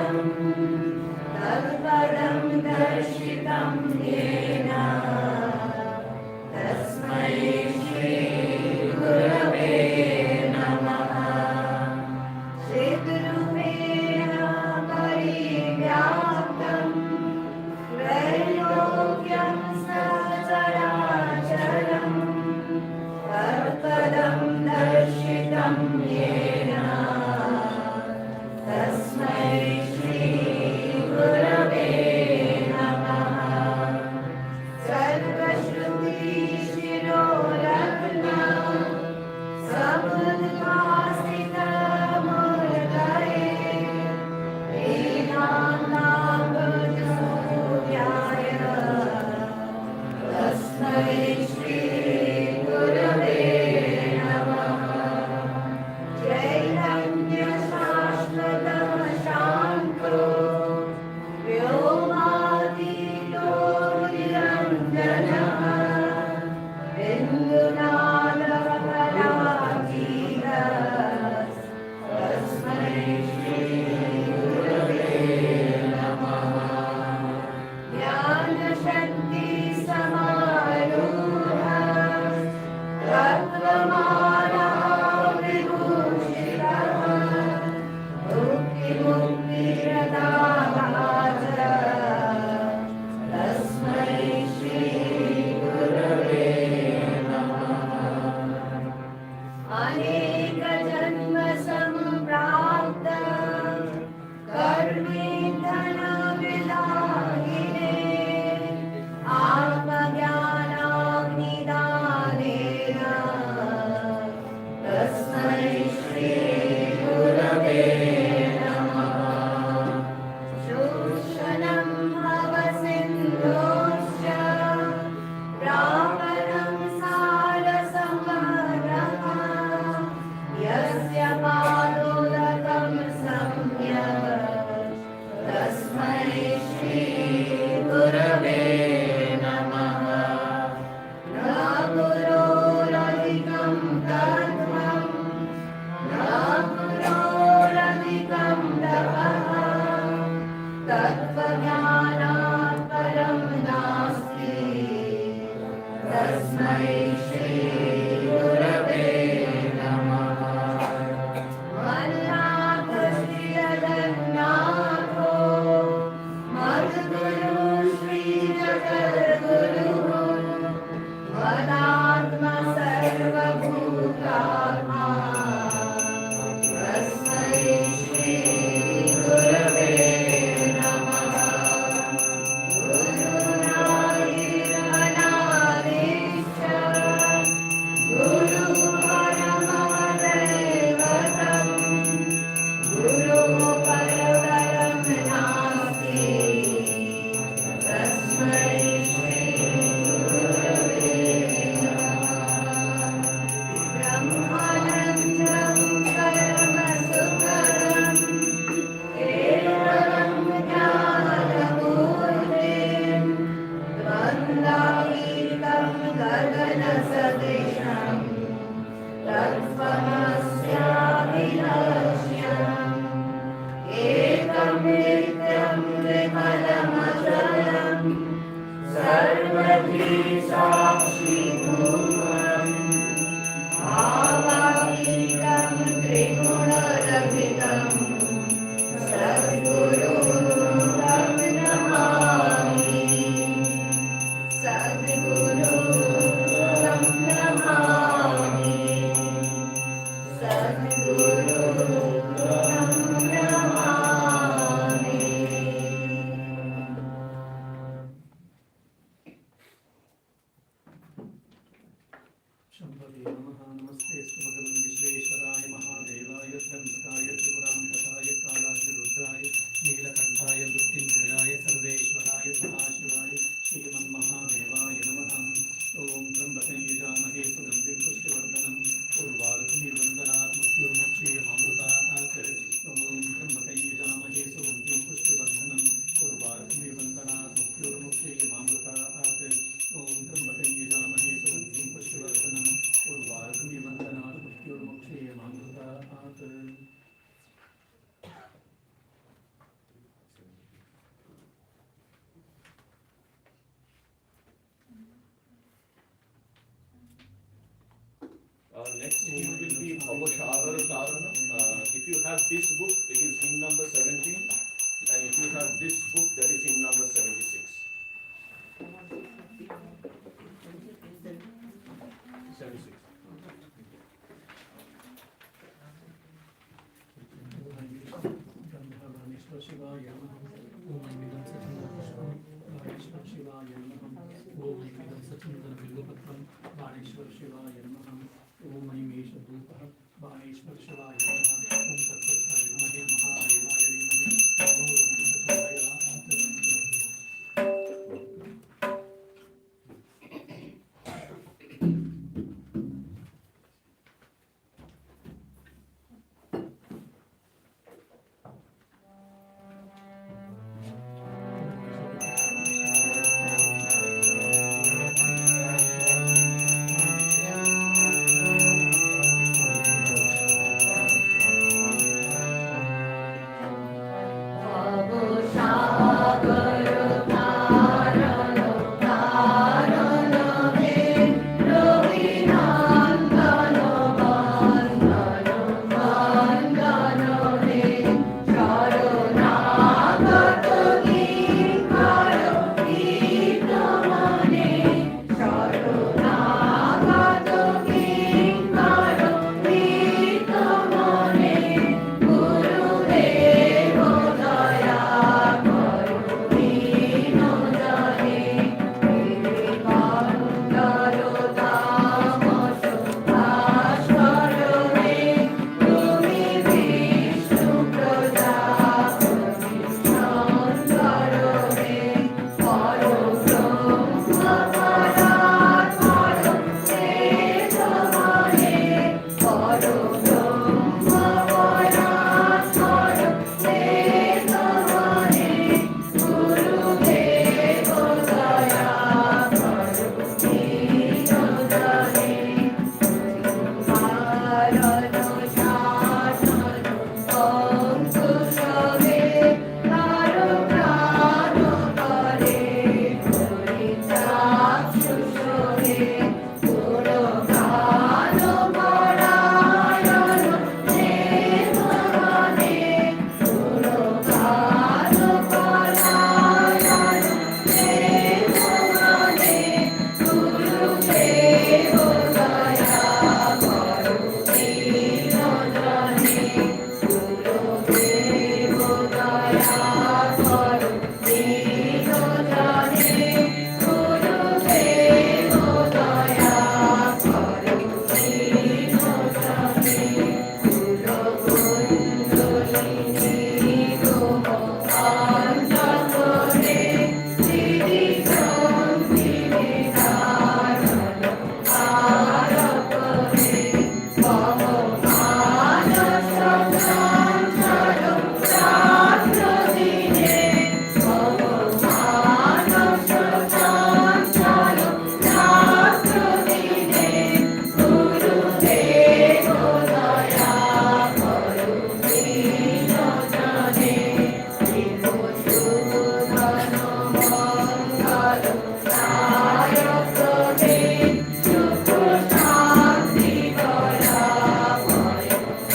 त्रिगुणरहितं सद्गुरुं तं नमामि सद्गुरुं तं नमामि सद्गुरुं तं नमामि शंभवे नमः। नमस्ते भगवन् विश्वेश्वराय महादेवाय त्र्यंबकाय त्रिपुरान्तकाय कालाग्निरुद्राय नीलकण्ठाय मृत्युञ्जयाय सर्वेश्वराय सदाशिवाय श्रीमन्महादेवाय नमः। ॐ त्र्यम्बकं यजामहे सुगन्धिं पुष्टिवर्धनम् उर्वारुकमिव वन्दनात् मृत्युर्मुक्षीयमामृतात्। ॐ त्र्यम्बकं यजामहे सुगन्धिं पुष्टिवर्धनम् उर्वारुकमिव वन्दनात् मृत्युर्मुक्षीयमामृतात्। ॐ त्र्यम्बकं यजामहे सुगन्धिं पुष्टिवर्धनम् उर्वारुकमिव वन्दनात् मृत्युर्मुक्षीयमामृतात्। Next hymn will be Bhavashagar Karana. If you have this book, it is hymn number 17, and if you have this book, that is hymn number 76. 76. ब्रह्मणेश्वर शिवाय नमः। ओम विदं सचन्दनपुष्पं बाणेश्वर शिवाय नमः। ओम विदं सचन्दनबिल्वपत्रं बाणेश्वर शिवाय नमः। ओम मणिमेषधूपः बाणेश्वर शिवाय नमः। ओम तत्पुरुषाय विद्महे महादेवाय धीमहि तन्नो रुद्रः प्रचोदयात्।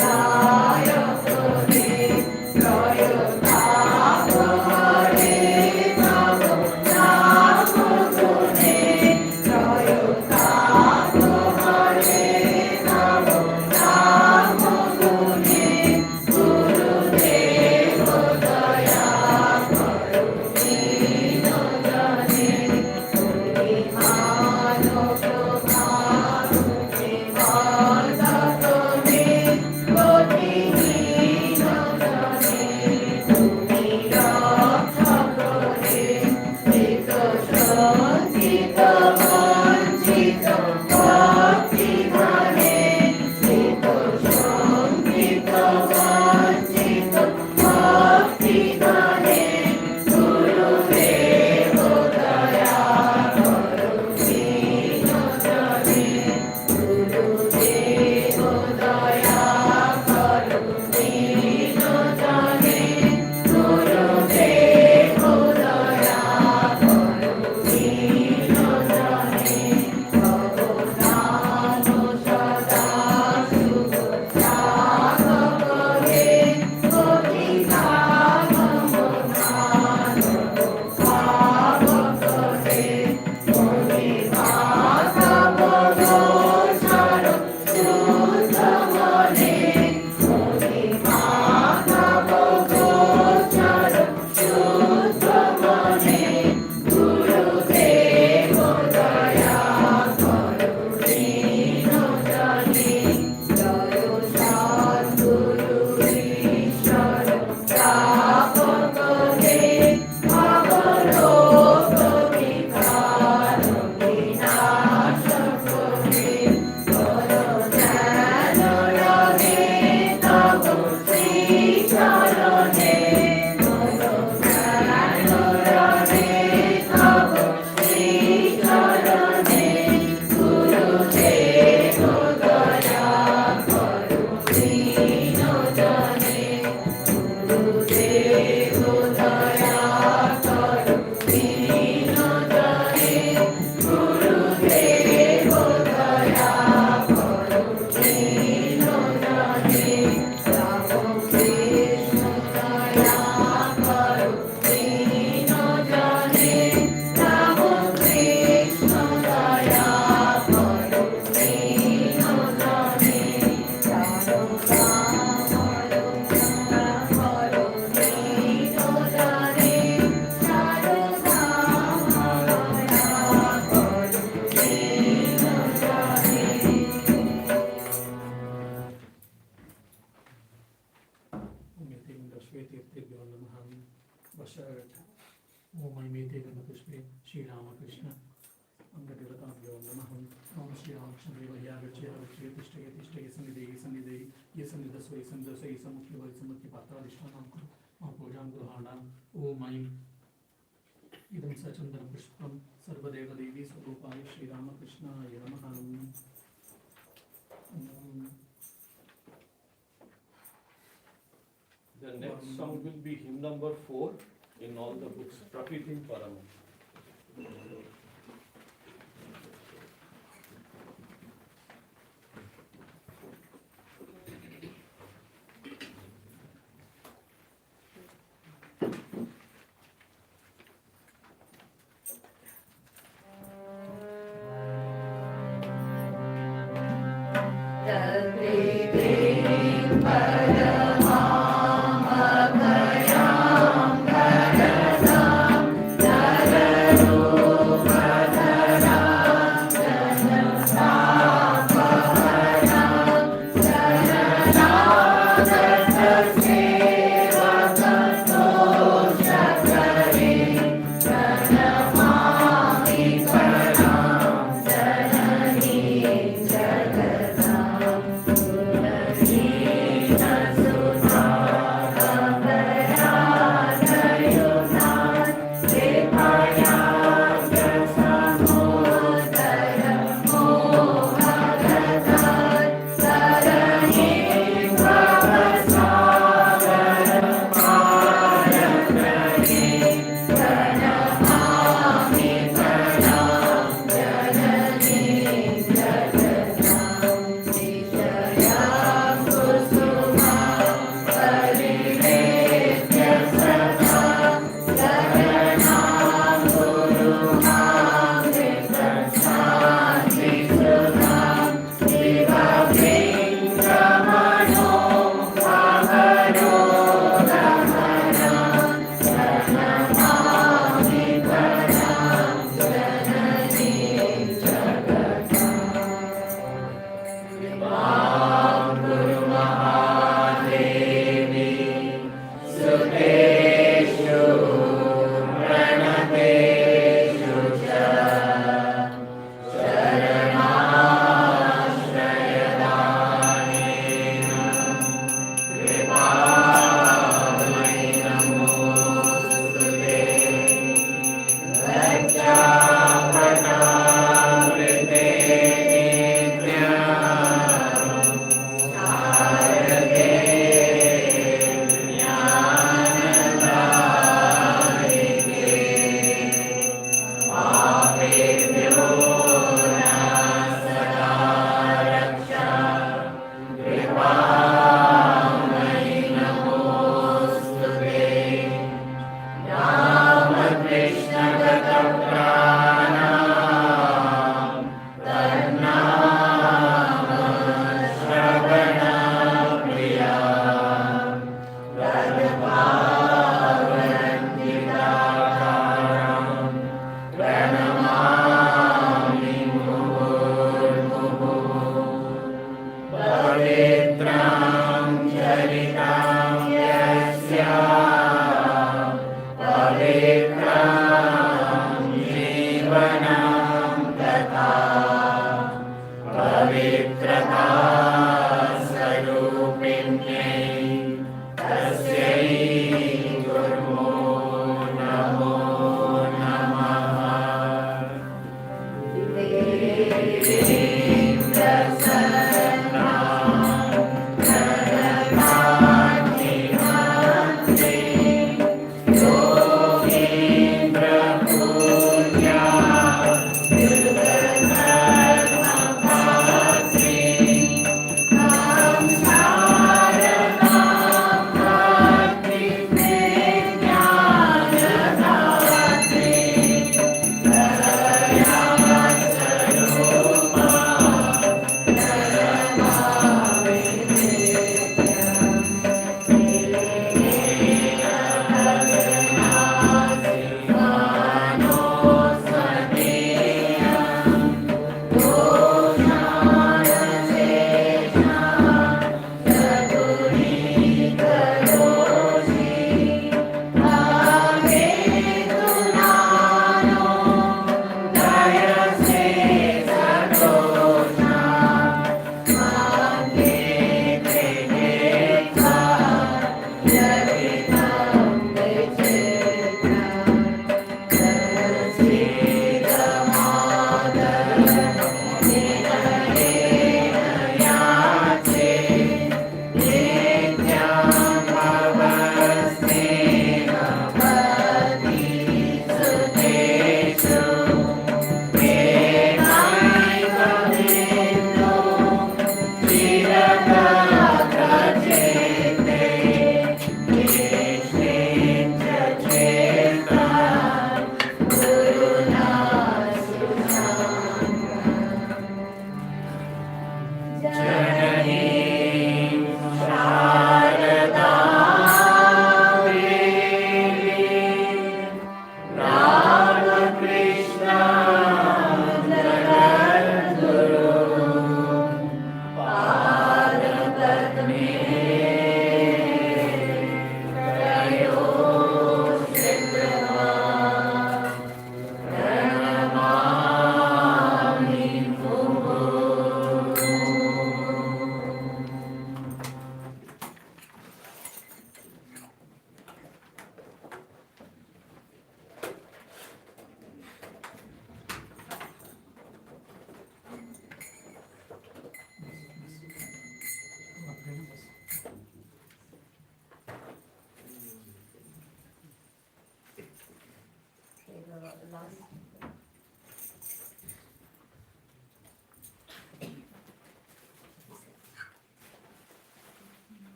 Bye. तीर्थेभ्यो नमः वशर्ट ओम ऐमेते पुष्पे श्री रामकृष्ण अंगदेवताभ्यो नमः ओम श्री रामकृष्ण देवया गच्छे गच्छे तिष्ठे तिष्ठे सन्निधे ये सन्निधस्व ये सन्निधस्व ये समुख्य वै समुख्य पात्राधिष्ठानां कुरु पूजां गृहाणाम् ओम ऐं इदं सचन्दन पुष्पं सर्वदेव देवी स्वरूपाय श्री रामकृष्णाय नमः The next song will be hymn number 4 in all the books, Prakritim Paramam. Thank you.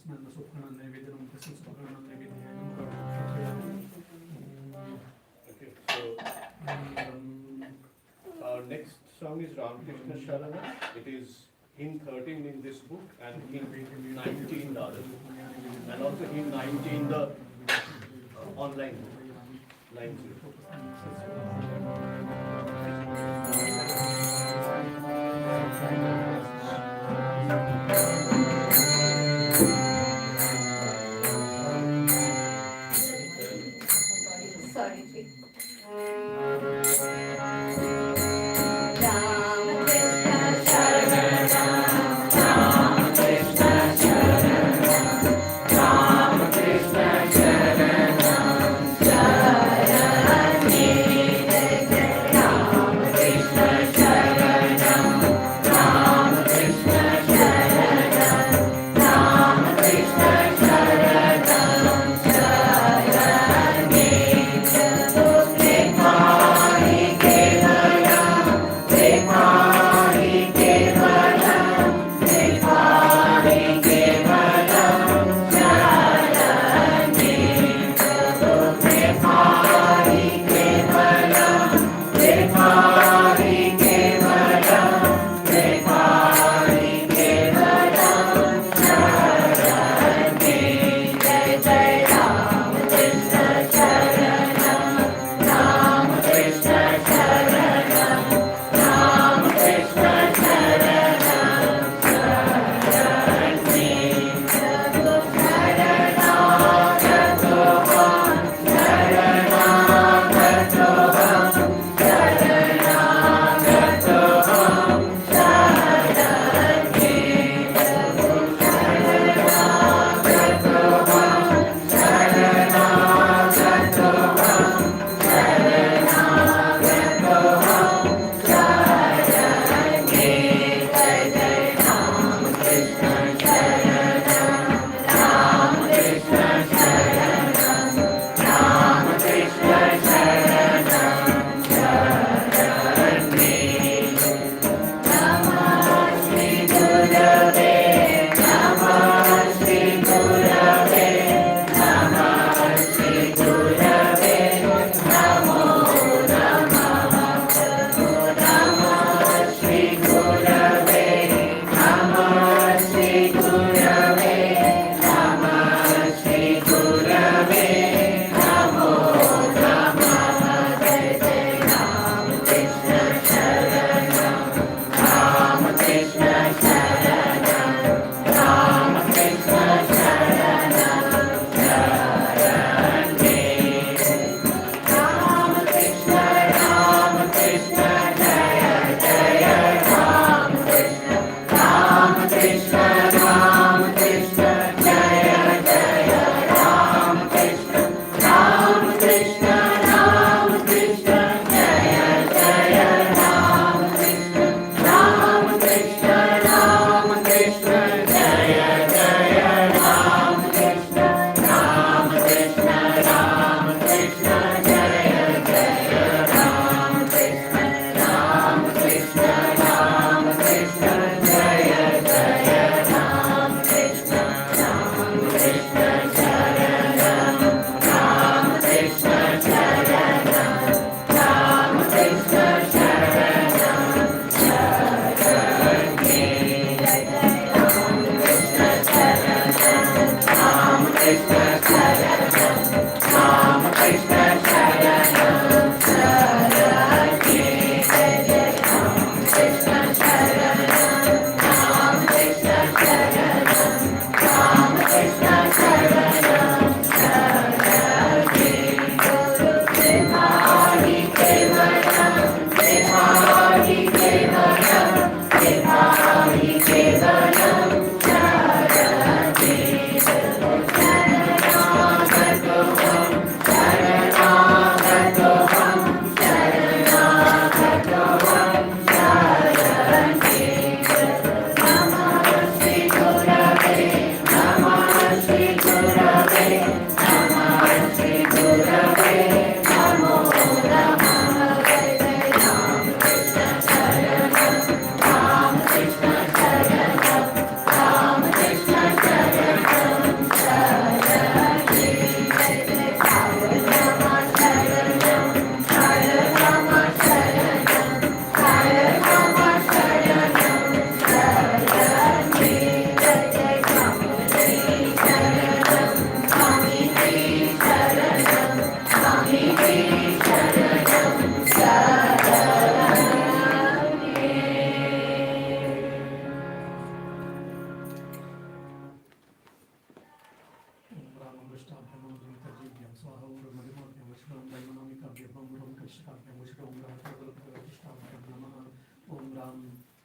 स्नान सुखना नैवेद्यम तस्य सुखना naivedyam Okay, so our next song is Ramakrishna Sharana. It is hymn 13 in this book and hymn 19 the other book. And also hymn 19 the online book, line 0. Sorry.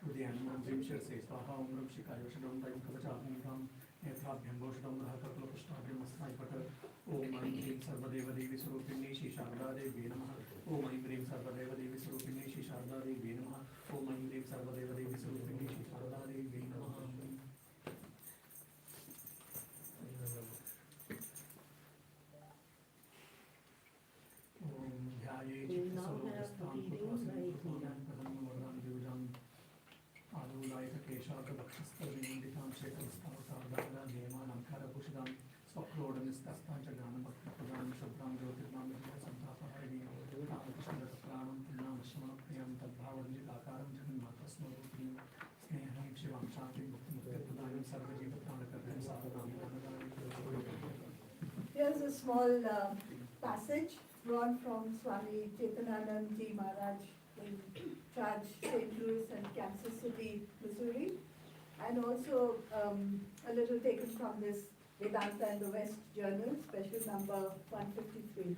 उदयनमं जिंशर्षे स्वाहा ॐ ह्रीं शिखाय वषडं दैं कवचाग्निकां नेत्राभ्यं घोषणं रहकल्पपुष्टाभ्यमस्तायपट ॐ ऐं ह्रीं सर्वदेवदेवी स्वरूपिण्यै श्री शारदादेव्यै नमः ॐ ऐं ह्रीं सर्वदेवदेवी स्वरूपिण्यै श्री शारदादेव्यै नमः ॐ ऐं ह्रीं सर्वदेवदेवी स्वरूपिण्यै श्री शारदादेव्यै नमः ॐ ध्याये We'll now have चित्तस्वरूपस्थां reading by कृत्वा प्रसन्नवरदां द्विजाम् आलूलायितकेशाग्रवक्षस्थलविनिन्दितां शेखरस्तावतार्दां हेमालङ्कारभूषितां स्वक्रोडनिस्तस्तां च ज्ञानभक्तिप्रदां शुभ्रां ज्योतिर्नां विजयसन्तापहरिणीं रामकृष्णदत्तप्राणं पुण्णामश्रमणप्रियं तद्भावरञ्जिताकारं जगन्मातस्मरूपिणीं स्नेहं शिवां शान्तिं मुक्तिप्रदायं सर्वजीवप्राणकर्तां साधनां Here's a small passage drawn from Swami Chetananand Ji Maharaj in charge St. Louis and Kansas City, Missouri, and also a little taken from this Vedanta and the West journal, special number 153.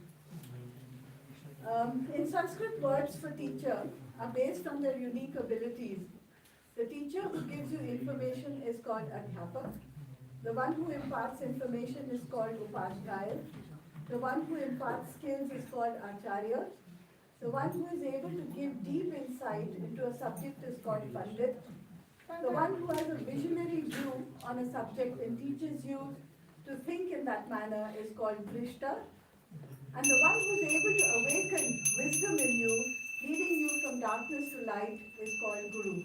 In Sanskrit, words for teacher are based on their unique abilities. The teacher who gives you information is called Adhyapak. The one who imparts information is called Upashdaya. The one who imparts skills is called Acharya. The one who is able to give deep insight into a subject is called Pandit. The one who has a visionary view on a subject and teaches you to think in that manner is called Drishta. And the one who is able to awaken wisdom in you, leading you from darkness to light, is called Guru.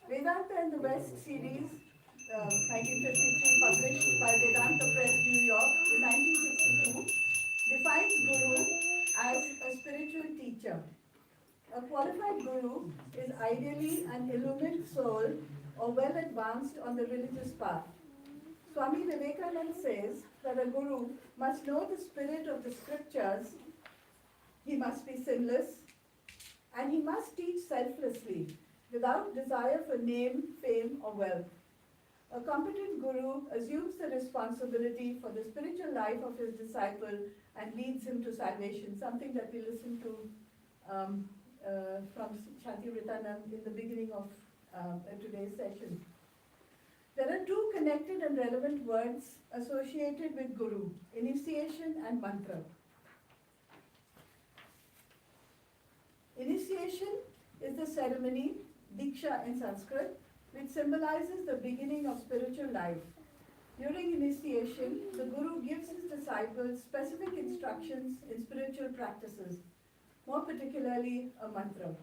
Vedanta and the West series, 1953, published by Vedanta Press, New York, in 1962, defines Guru as a spiritual teacher. A qualified Guru is ideally an illumined soul or well advanced on the religious path. Swami Vivekananda says that a Guru must know the spirit of the scriptures, he must be sinless, and he must teach selflessly, without desire for name, fame, or wealth. A competent Guru assumes the responsibility for the spiritual life of his disciple and leads him to salvation, something that we listened to from Shanti Ritanand in the beginning of today's session. There are two connected and relevant words associated with Guru, initiation and mantra. Initiation is the ceremony, Diksha in Sanskrit, which symbolizes the beginning of spiritual life. During initiation, the Guru gives his disciples specific instructions in spiritual practices, more particularly a mantra.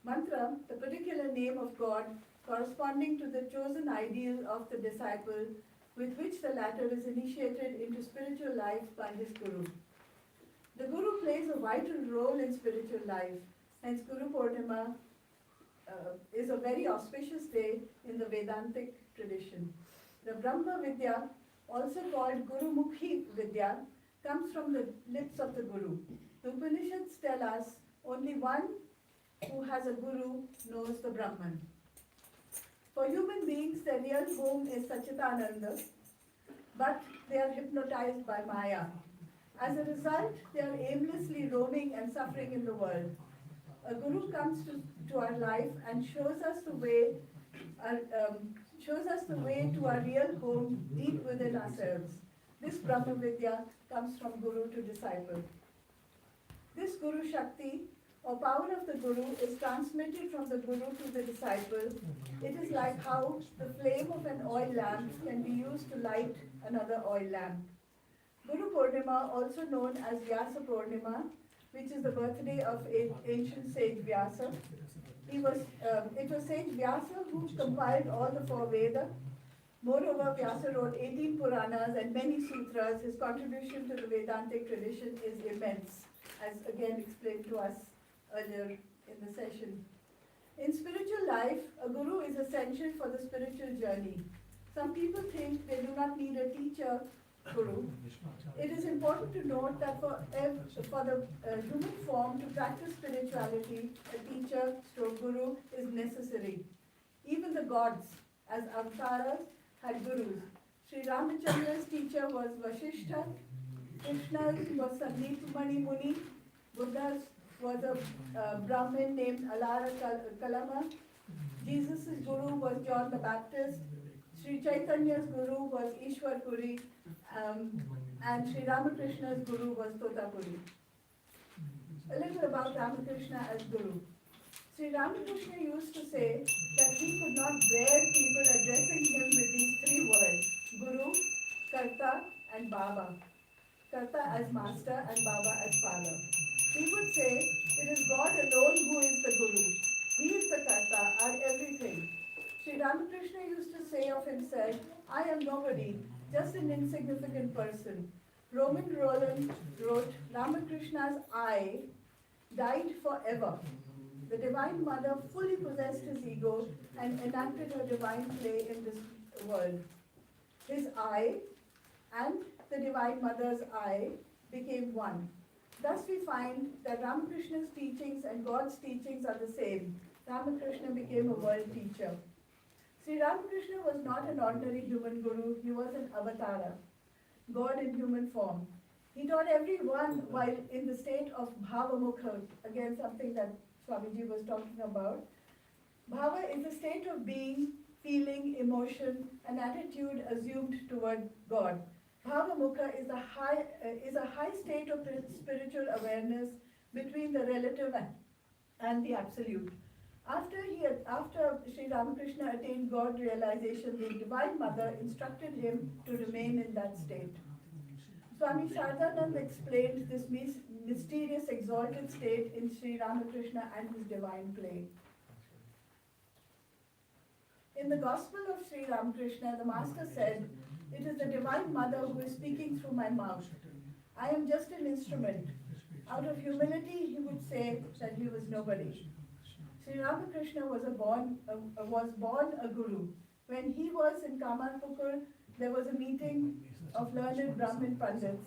Mantra, the particular name of God corresponding to the chosen ideal of the disciple with which the latter is initiated into spiritual life by his Guru. The Guru plays a vital role in spiritual life, hence Guru Purnima is a very auspicious day in the Vedantic tradition. The Brahma Vidya, also called Guru Mukhi Vidya, comes from the lips of the Guru. The Upanishads tell us only one who has a Guru knows the Brahman. For human beings, their real home is Satchitananda, but they are hypnotized by Maya. As a result, they are aimlessly roaming and suffering in the world. A Guru comes to our life and shows us the way to our real home deep within ourselves. This Brahma Vidya comes from Guru to disciple. This Guru Shakti, or power of the Guru, is transmitted from the Guru to the disciple. It is like how the flame of an oil lamp can be used to light another oil lamp. Guru Purnima, also known as Vyasa Purnima, which is the birthday of ancient sage Vyasa. It was sage Vyasa who compiled all the four Vedas. Moreover, Vyasa wrote 18 Puranas and many sutras. His contribution to the Vedantic tradition is immense, as again explained to us earlier in the session. In spiritual life, a Guru is essential for the spiritual journey. Some people think they do not need a teacher, Guru. It is important to note that for the human form to practice spirituality, a teacher stroke Guru is necessary. Even the gods, as avatars, had Gurus. Sri Ramachandra's teacher was Vasishtha, Krishna's was Sandeep Mani Muni, Buddha's was a Brahmin named Alara Kalama, Jesus' guru was John the Baptist. Sri Chaitanya's guru was Ishwar Puri, and Sri Ramakrishna's guru was Totapuri. A little about Ramakrishna as guru. Sri Ramakrishna used to say that he could not bear people addressing him with these three words: Guru, Karta, and Baba. Karta as master and Baba as father. He would say, it is God alone who is the Guru. He is the Karta, our everything. Sri Ramakrishna used to say of himself, I am nobody, just an insignificant person. Roman Roland wrote, Ramakrishna's I died forever. The Divine Mother fully possessed his ego and enacted her divine play in this world. His I and the Divine Mother's I became one. Thus we find that Ramakrishna's teachings and God's teachings are the same. Ramakrishna became a world teacher. Sri Ramakrishna was not an ordinary human guru, he was an avatara, God in human form. He taught everyone while in the state of bhavamukha, again something that Swamiji was talking about. Bhava is a state of being, feeling, emotion, an attitude assumed toward God. Bhavamukha is a high state of spiritual awareness between the relative and the absolute. After Sri Ramakrishna attained God realization, the Divine Mother instructed him to remain in that state. Swami Shardanand explained this mysterious exalted state in Sri Ramakrishna and his divine play. In the Gospel of Sri Ramakrishna, the Master said, it is the Divine Mother who is speaking through my mouth. I am just an instrument. Out of humility, he would say that he was nobody. Sri Ramakrishna was born a guru. When he was in Kamarpukur, there was a meeting of learned Brahmin Pandits.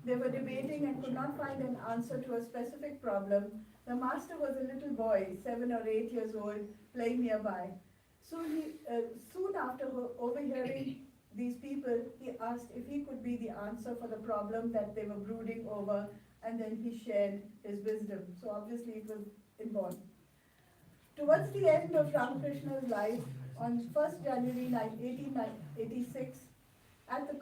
They were debating and could not find an answer to a specific problem. The master was a little boy, 7 or 8 years old, playing nearby. Soon after overhearing these people, he asked if he could be the answer for the problem that they were brooding over, and then he shared his wisdom. So obviously it was inborn. Towards the end of Ramakrishna's life, on 1st January 1886, at the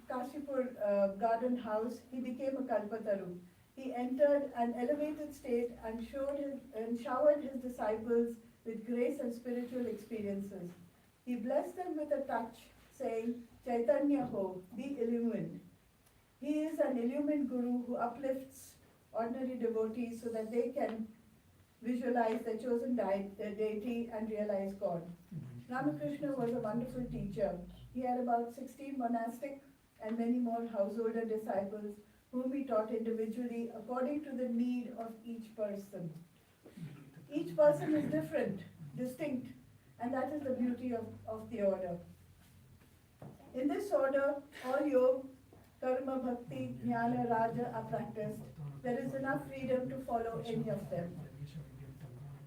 Kashipur Garden House, he became a Kalpataru. He entered an elevated state and showered his disciples with grace and spiritual experiences. He blessed them with a touch, saying, Chaitanya ho, be illumined. He is an illumined guru who uplifts ordinary devotees so that they can visualize the chosen deity and realize God. Ramakrishna was a wonderful teacher. He had about 16 monastic and many more householder disciples whom he taught individually according to the need of each person. Each person is different, distinct, and that is the beauty of the order. In this order, all yoga, karma, bhakti, jnana, raja are practiced. There is enough freedom to follow any of them.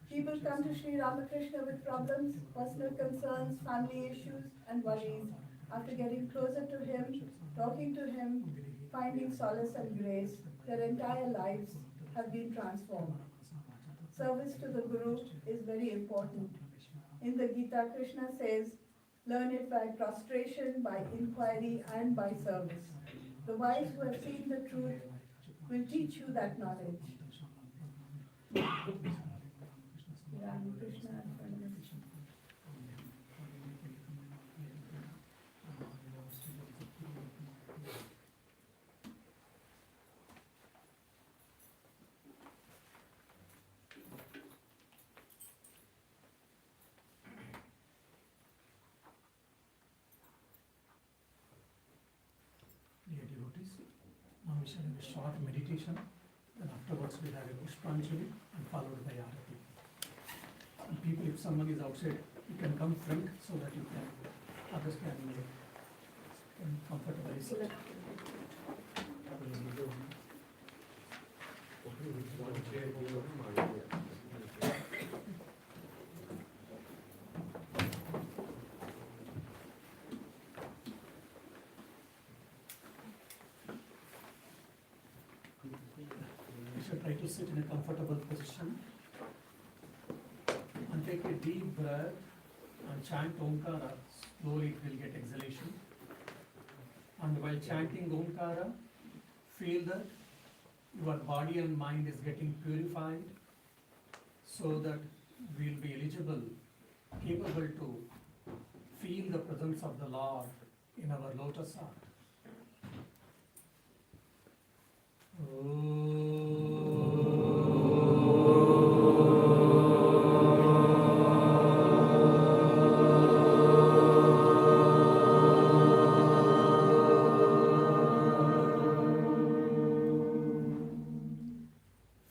People come to Sri Ramakrishna with problems, personal concerns, family issues, and worries. After getting closer to him, talking to him, finding solace and grace, their entire lives have been transformed. Service to the Guru is very important. In the Gita, Krishna says, learn it by prostration, by inquiry, and by service. The wise who have seen the truth will teach you that knowledge. Krishna. Dear devotees, now we shall have a short meditation, then afterwards we'll have a Pushpanjali and followed by Arati. And people, if someone is outside, you can come front so that you can, others can comfortably sit. You should try to sit in a comfortable position and take a deep breath and chant Omkara, slowly it will get exhalation. And while chanting Omkara, feel that your body and mind is getting purified so that we'll be eligible, capable to feel the presence of the Lord in our lotus heart.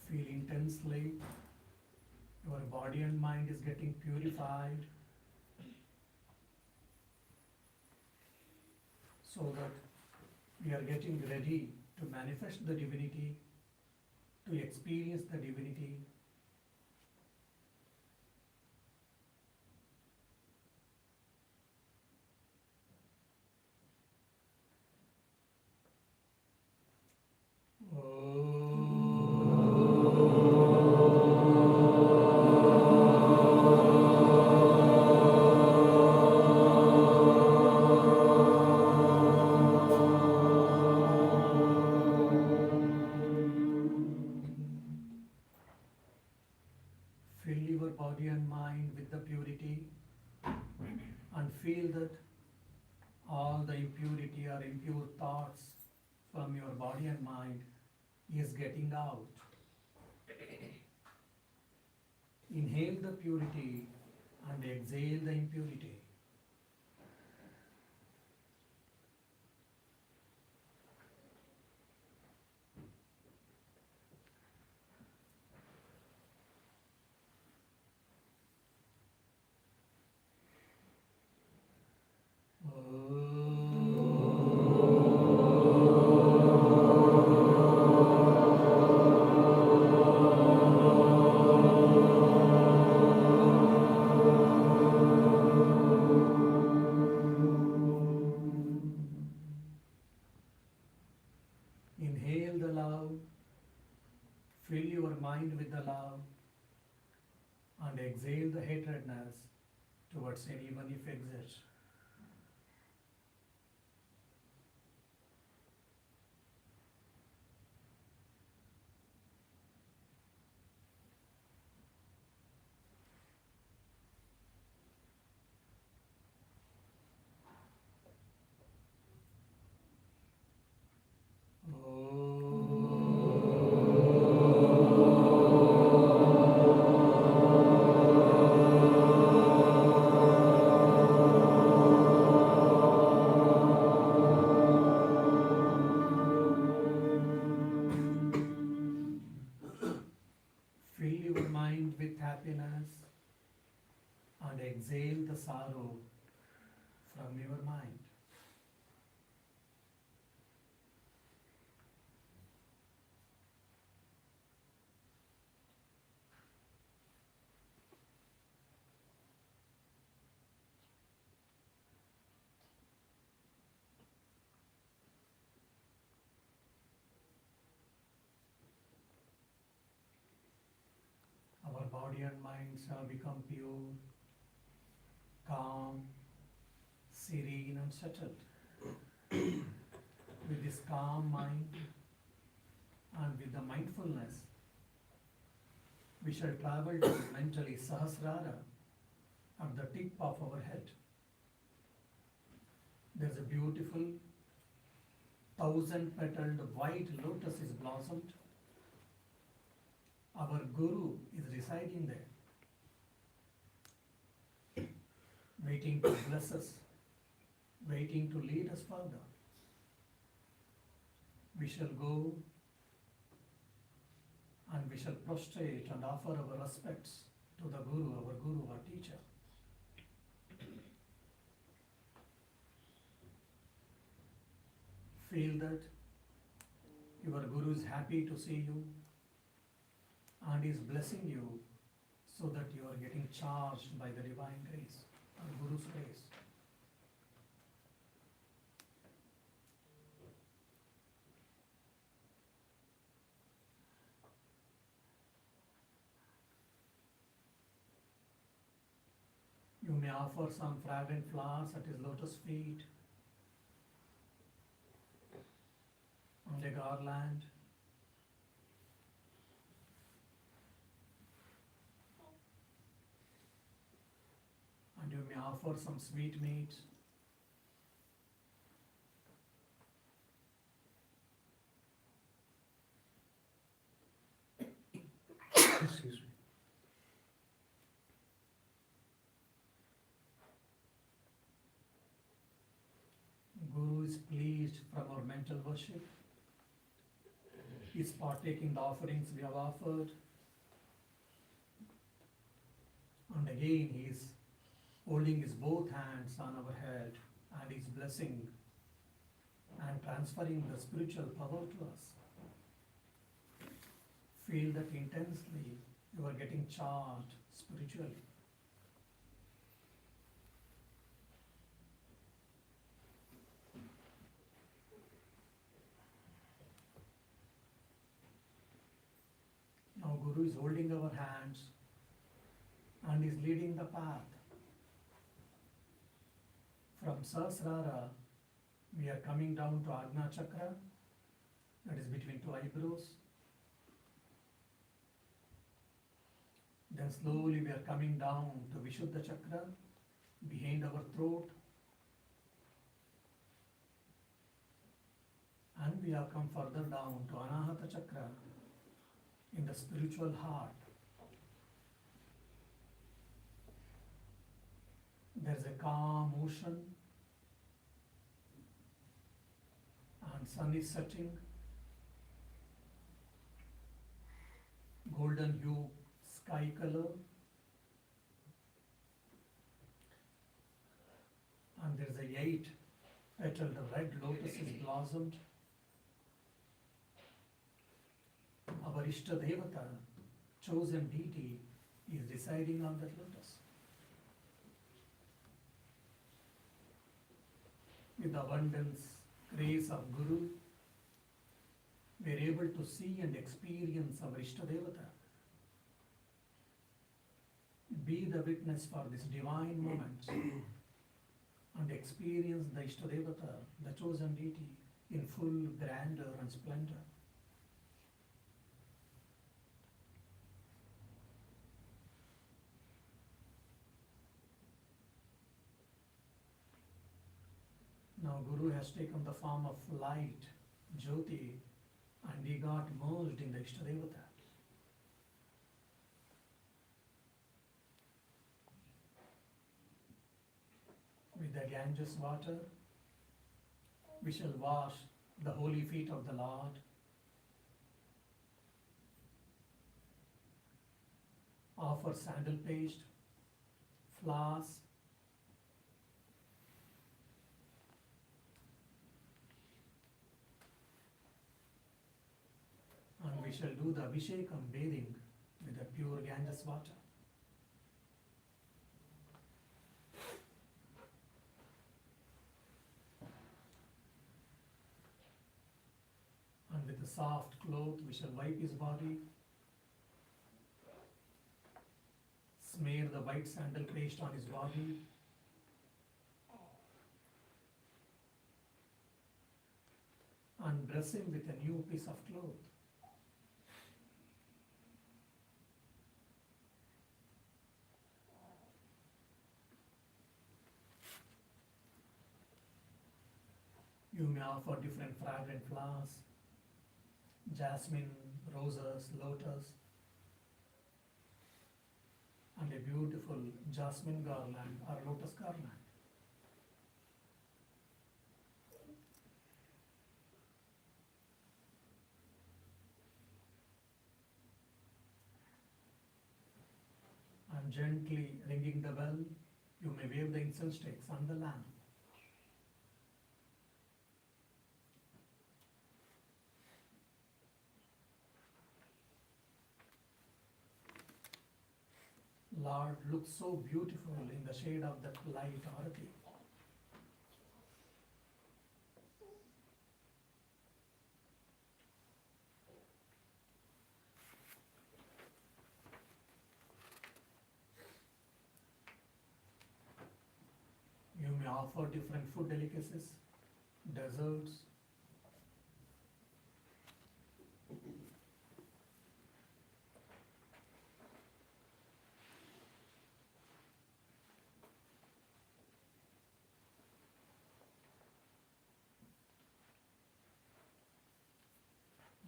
Feel intensely, your body and mind is getting purified so that we are getting ready to manifest the divinity, to experience the divinity. Fill your body and mind with the purity and feel that all the impurity or impure thoughts from your body and mind is getting out. Inhale the purity and exhale the impurity. Inhale the love, fill your mind with the love, and exhale the hatredness towards anyone if exists. Fill your mind with happiness and exhale the sorrow from your mind. Our body and minds have become pure, calm, serene and settled. With this calm mind and with the mindfulness, we shall travel to mentally Sahasrara at the tip of our head. There's a beautiful 1,000-petaled white lotus is blossomed. Our Guru is residing there, waiting to bless us, waiting to lead us further. We shall go and we shall prostrate and offer our respects to the Guru, our teacher. Feel that your Guru is happy to see you and is blessing you so that you are getting charged by the divine grace, or Guru's grace. You may offer some fragrant flowers at his lotus feet and a garland. And you may offer some sweet meat. Excuse me. Guru is pleased from our mental worship. He is partaking the offerings we have offered. And again he is holding his both hands on our head and is blessing and transferring the spiritual power to us. Feel that intensely you are getting charged spiritually. Now Guru is holding our hands and is leading the path. From Sahasrara, we are coming down to Ajna Chakra, that is between two eyebrows. Then slowly we are coming down to Vishuddha Chakra, behind our throat. And we have come further down to Anahata Chakra, in the spiritual heart. There's a calm ocean, and sun is setting. Golden hue, sky color. And there's a 8-petaled red lotus is blossomed. Our Ishta Devata, chosen deity, is residing on that lotus. With abundance, grace of Guru, we are able to see and experience our Ishta Devata. Be the witness for this divine moment and experience the Ishta Devata, the chosen deity, in full grandeur and splendor. Now Guru has taken the form of light, Jyoti, and he got merged in the Ishtadevata. With the Ganges water, we shall wash the holy feet of the Lord. Offer sandal paste, flowers, and we shall do the Abhishekam bathing with the pure Ganges water. And with the soft cloth, we shall wipe his body, smear the white sandal paste on his body, and dress him with a new piece of cloth. You may offer different fragrant flowers, jasmine, roses, lotus, and a beautiful jasmine garland or lotus garland. And gently ringing the bell, you may wave the incense sticks on the lamp. Lord looks so beautiful in the shade of that light arati. offer different food delicacies, desserts.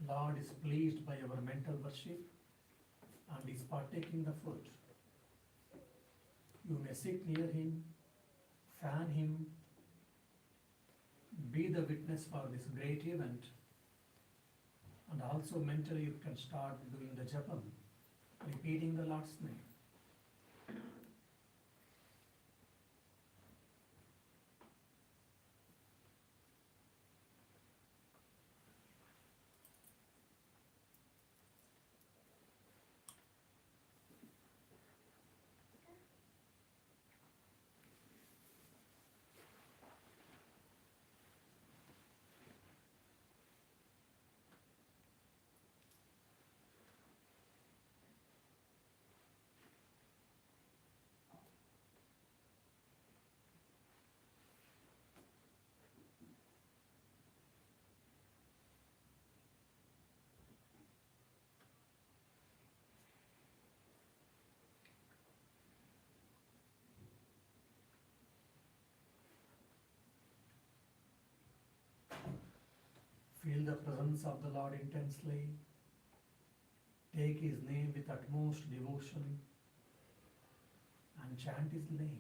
Lord is pleased by our mental worship and is partaking the food. You may sit near him, fan him, be the witness for this great event, and also mentally you can start doing the japam, repeating the Lord's name. Feel the presence of the Lord intensely. Take his name with utmost devotion and chant his name.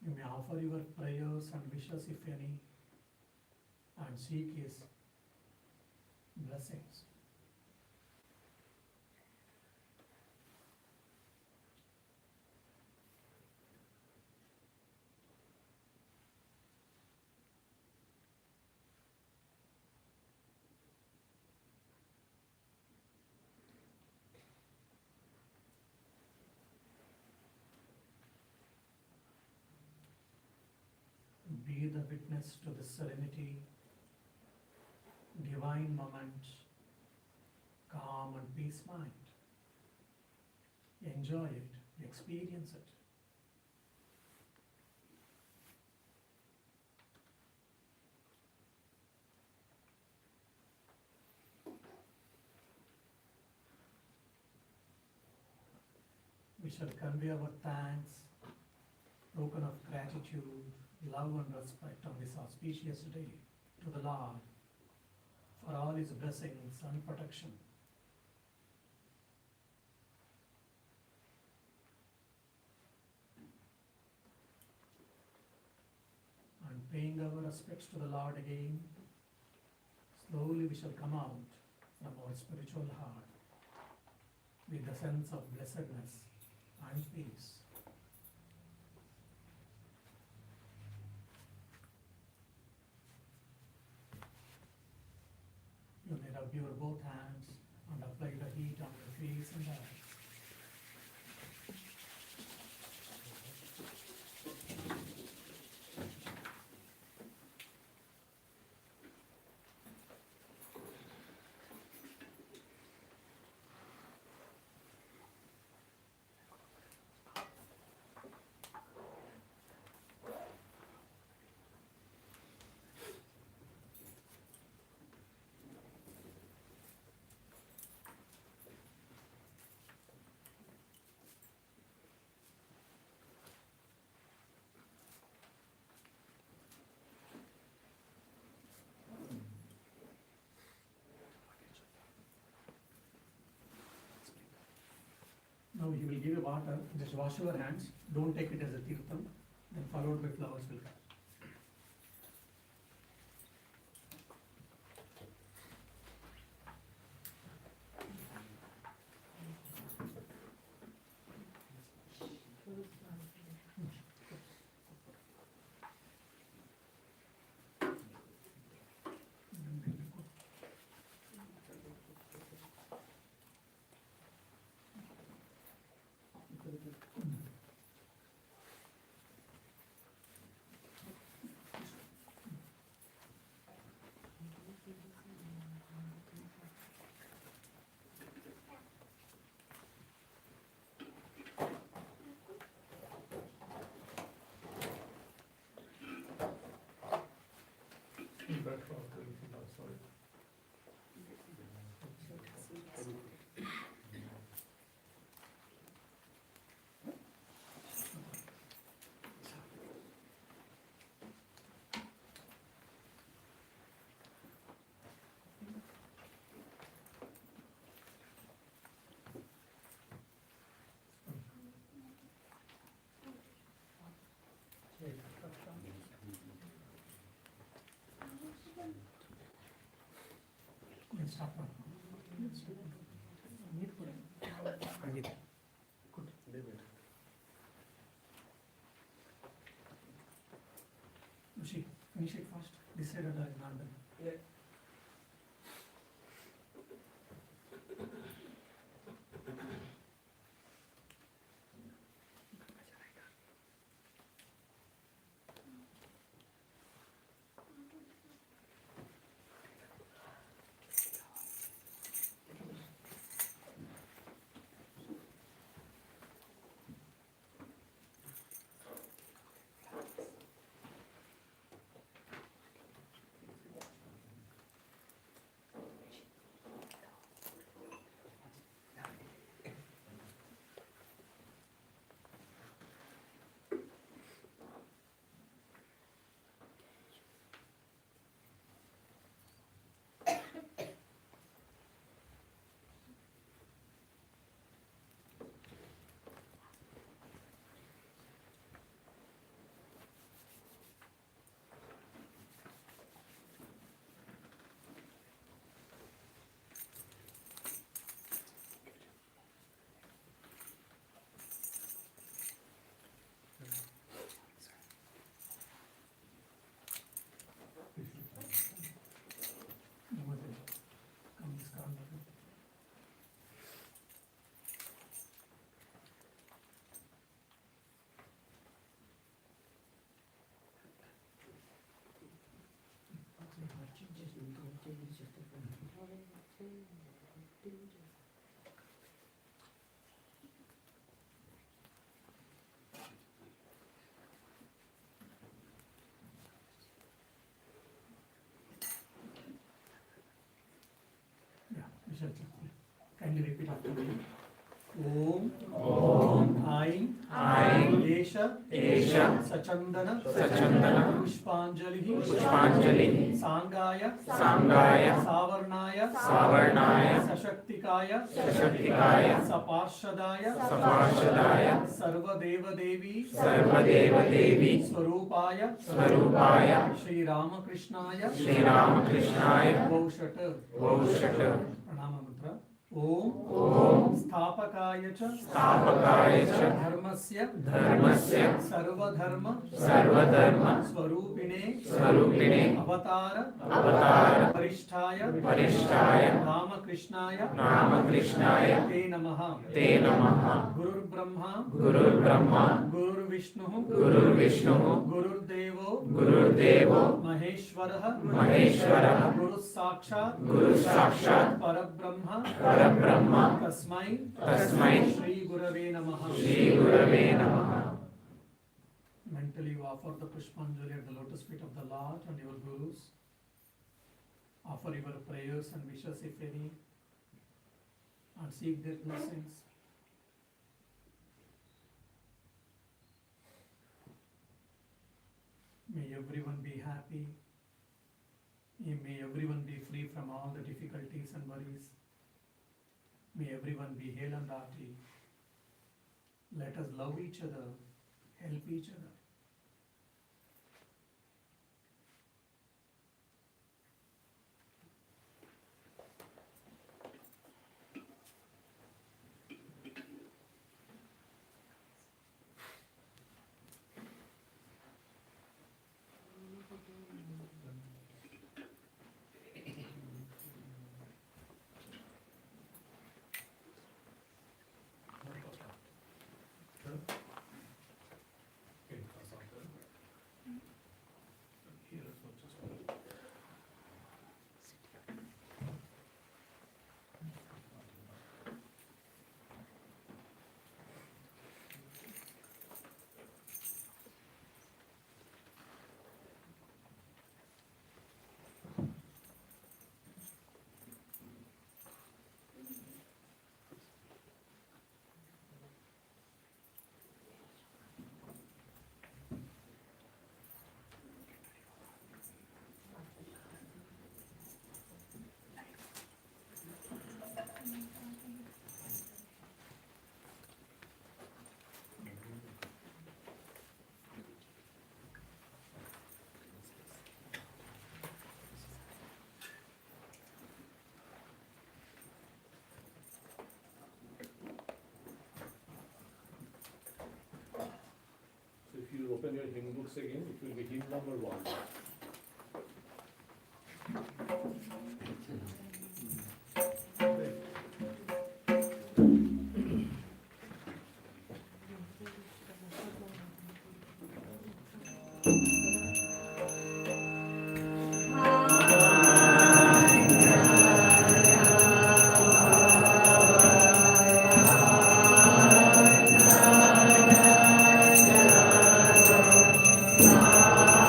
You may offer your prayers and wishes, if any, and seek his blessings. Be the witness to the serenity, divine moment, calm and peace mind. Enjoy it, experience it. We shall convey our thanks, token of gratitude, love and respect on this auspicious day to the Lord for all his blessings and protection. And paying our respects to the Lord again, slowly we shall come out from our spiritual heart with the sense of blessedness and peace. You may rub your both hands and apply the heat on your face and eyes. Now he will give you water, just wash your hands, don't take it as a tirtham, then followed by flowers will come. start now. Rishi, finish it fast. This side is not done. Yeah, Vishal, kindly repeat after me. Om Aim Esha Sachandana Pushpanjali Sangaya Savarnaya Sashaktikaya Saparshadaya Sarvadeva Devi Swarupaya Shri Ramakrishnaya Voshata Pranama Mantra. Om Sthapakaya cha Dharmasya Sarvadharma Swarupine Avatara Parishtaya Ramakrishnaya Te Namaha Gurur Brahma Gurur Vishnu Gurur Devo Maheshwara Guru Sakshat Parabrahma Tasmai Shri Gurave Namaha. Mentally you offer the Pushpanjali at the lotus feet of the Lord and your Gurus. Offer your prayers and wishes if any, and seek their blessings. May everyone be happy. May everyone be free from all the difficulties and worries. May everyone be hale and hearty. Let us love each other, help each other. Okay. books again, it will be hymn number 1.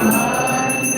Hare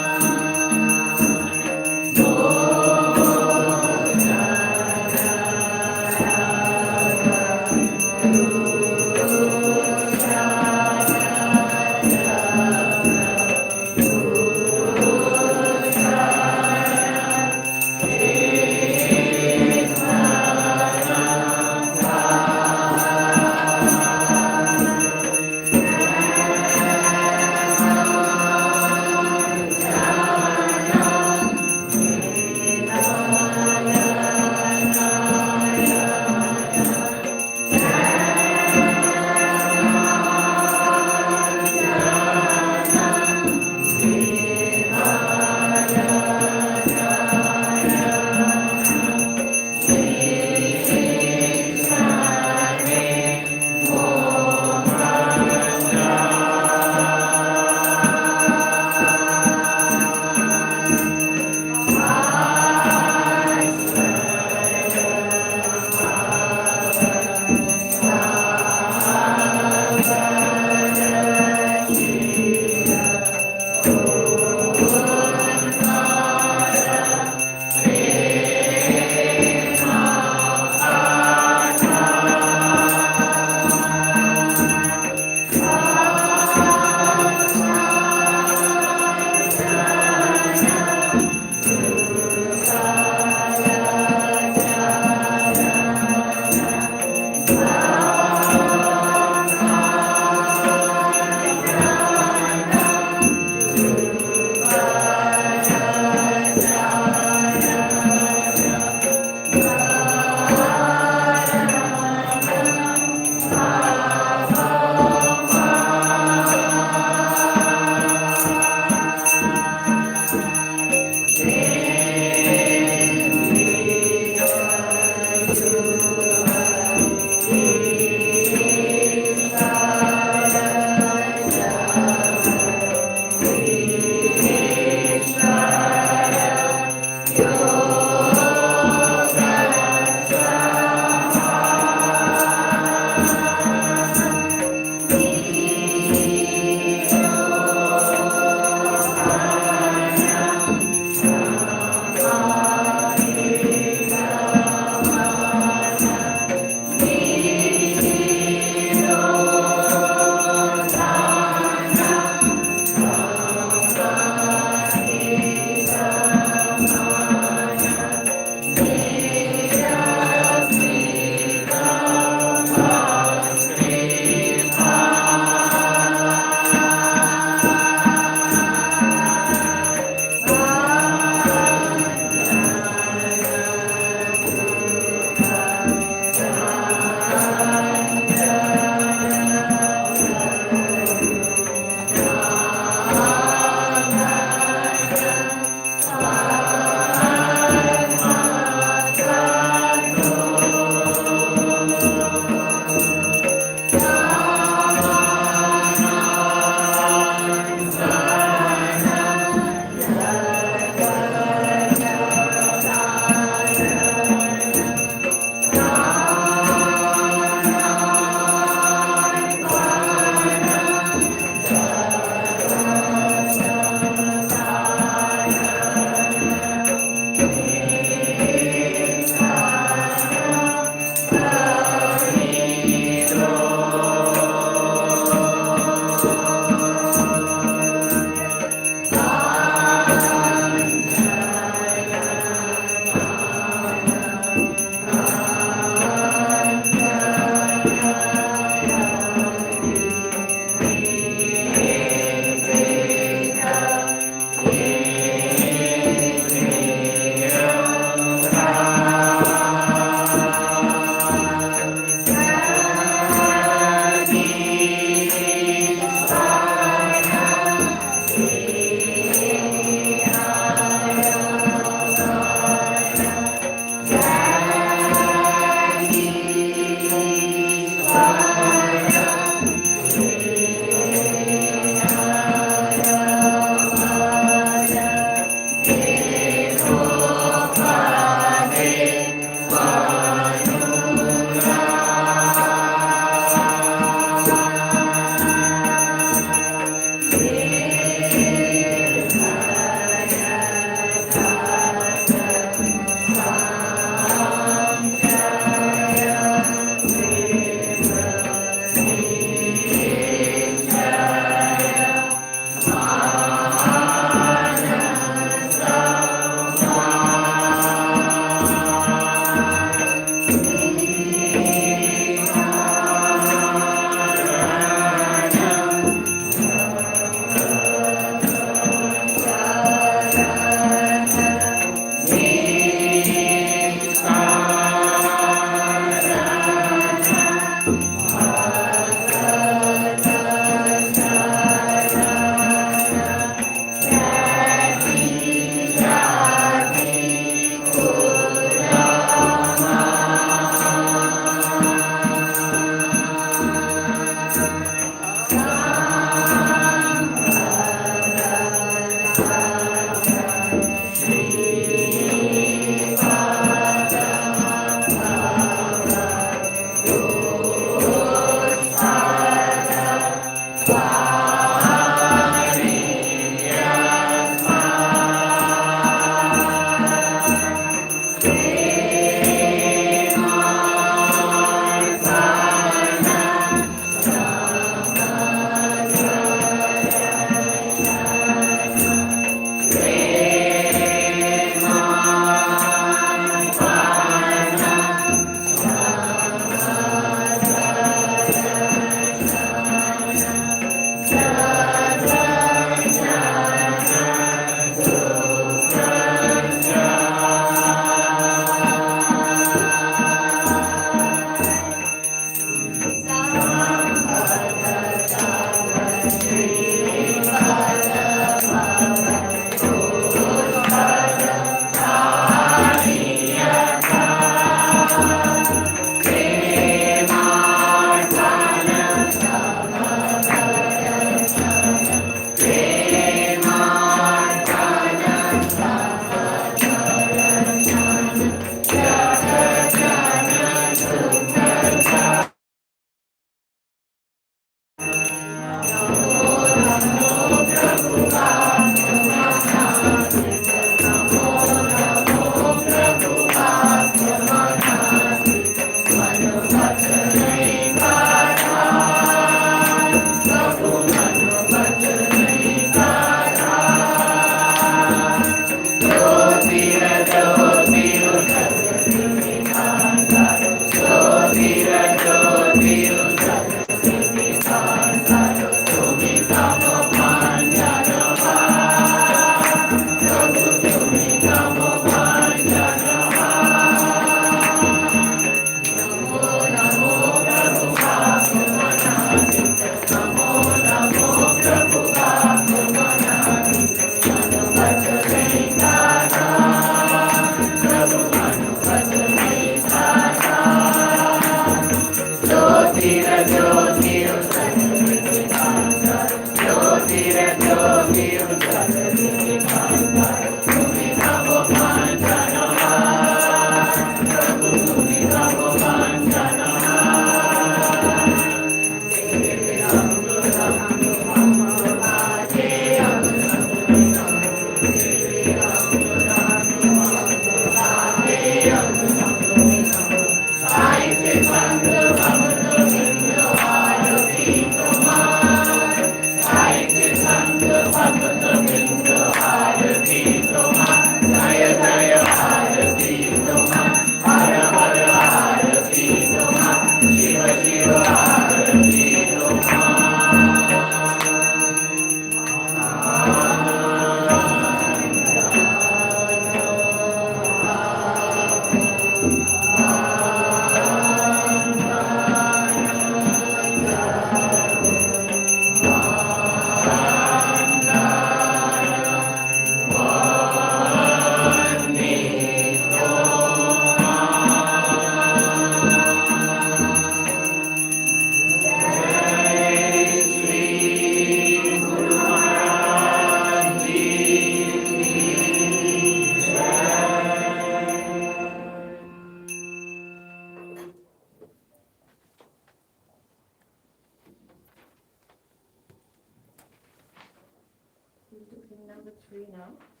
now.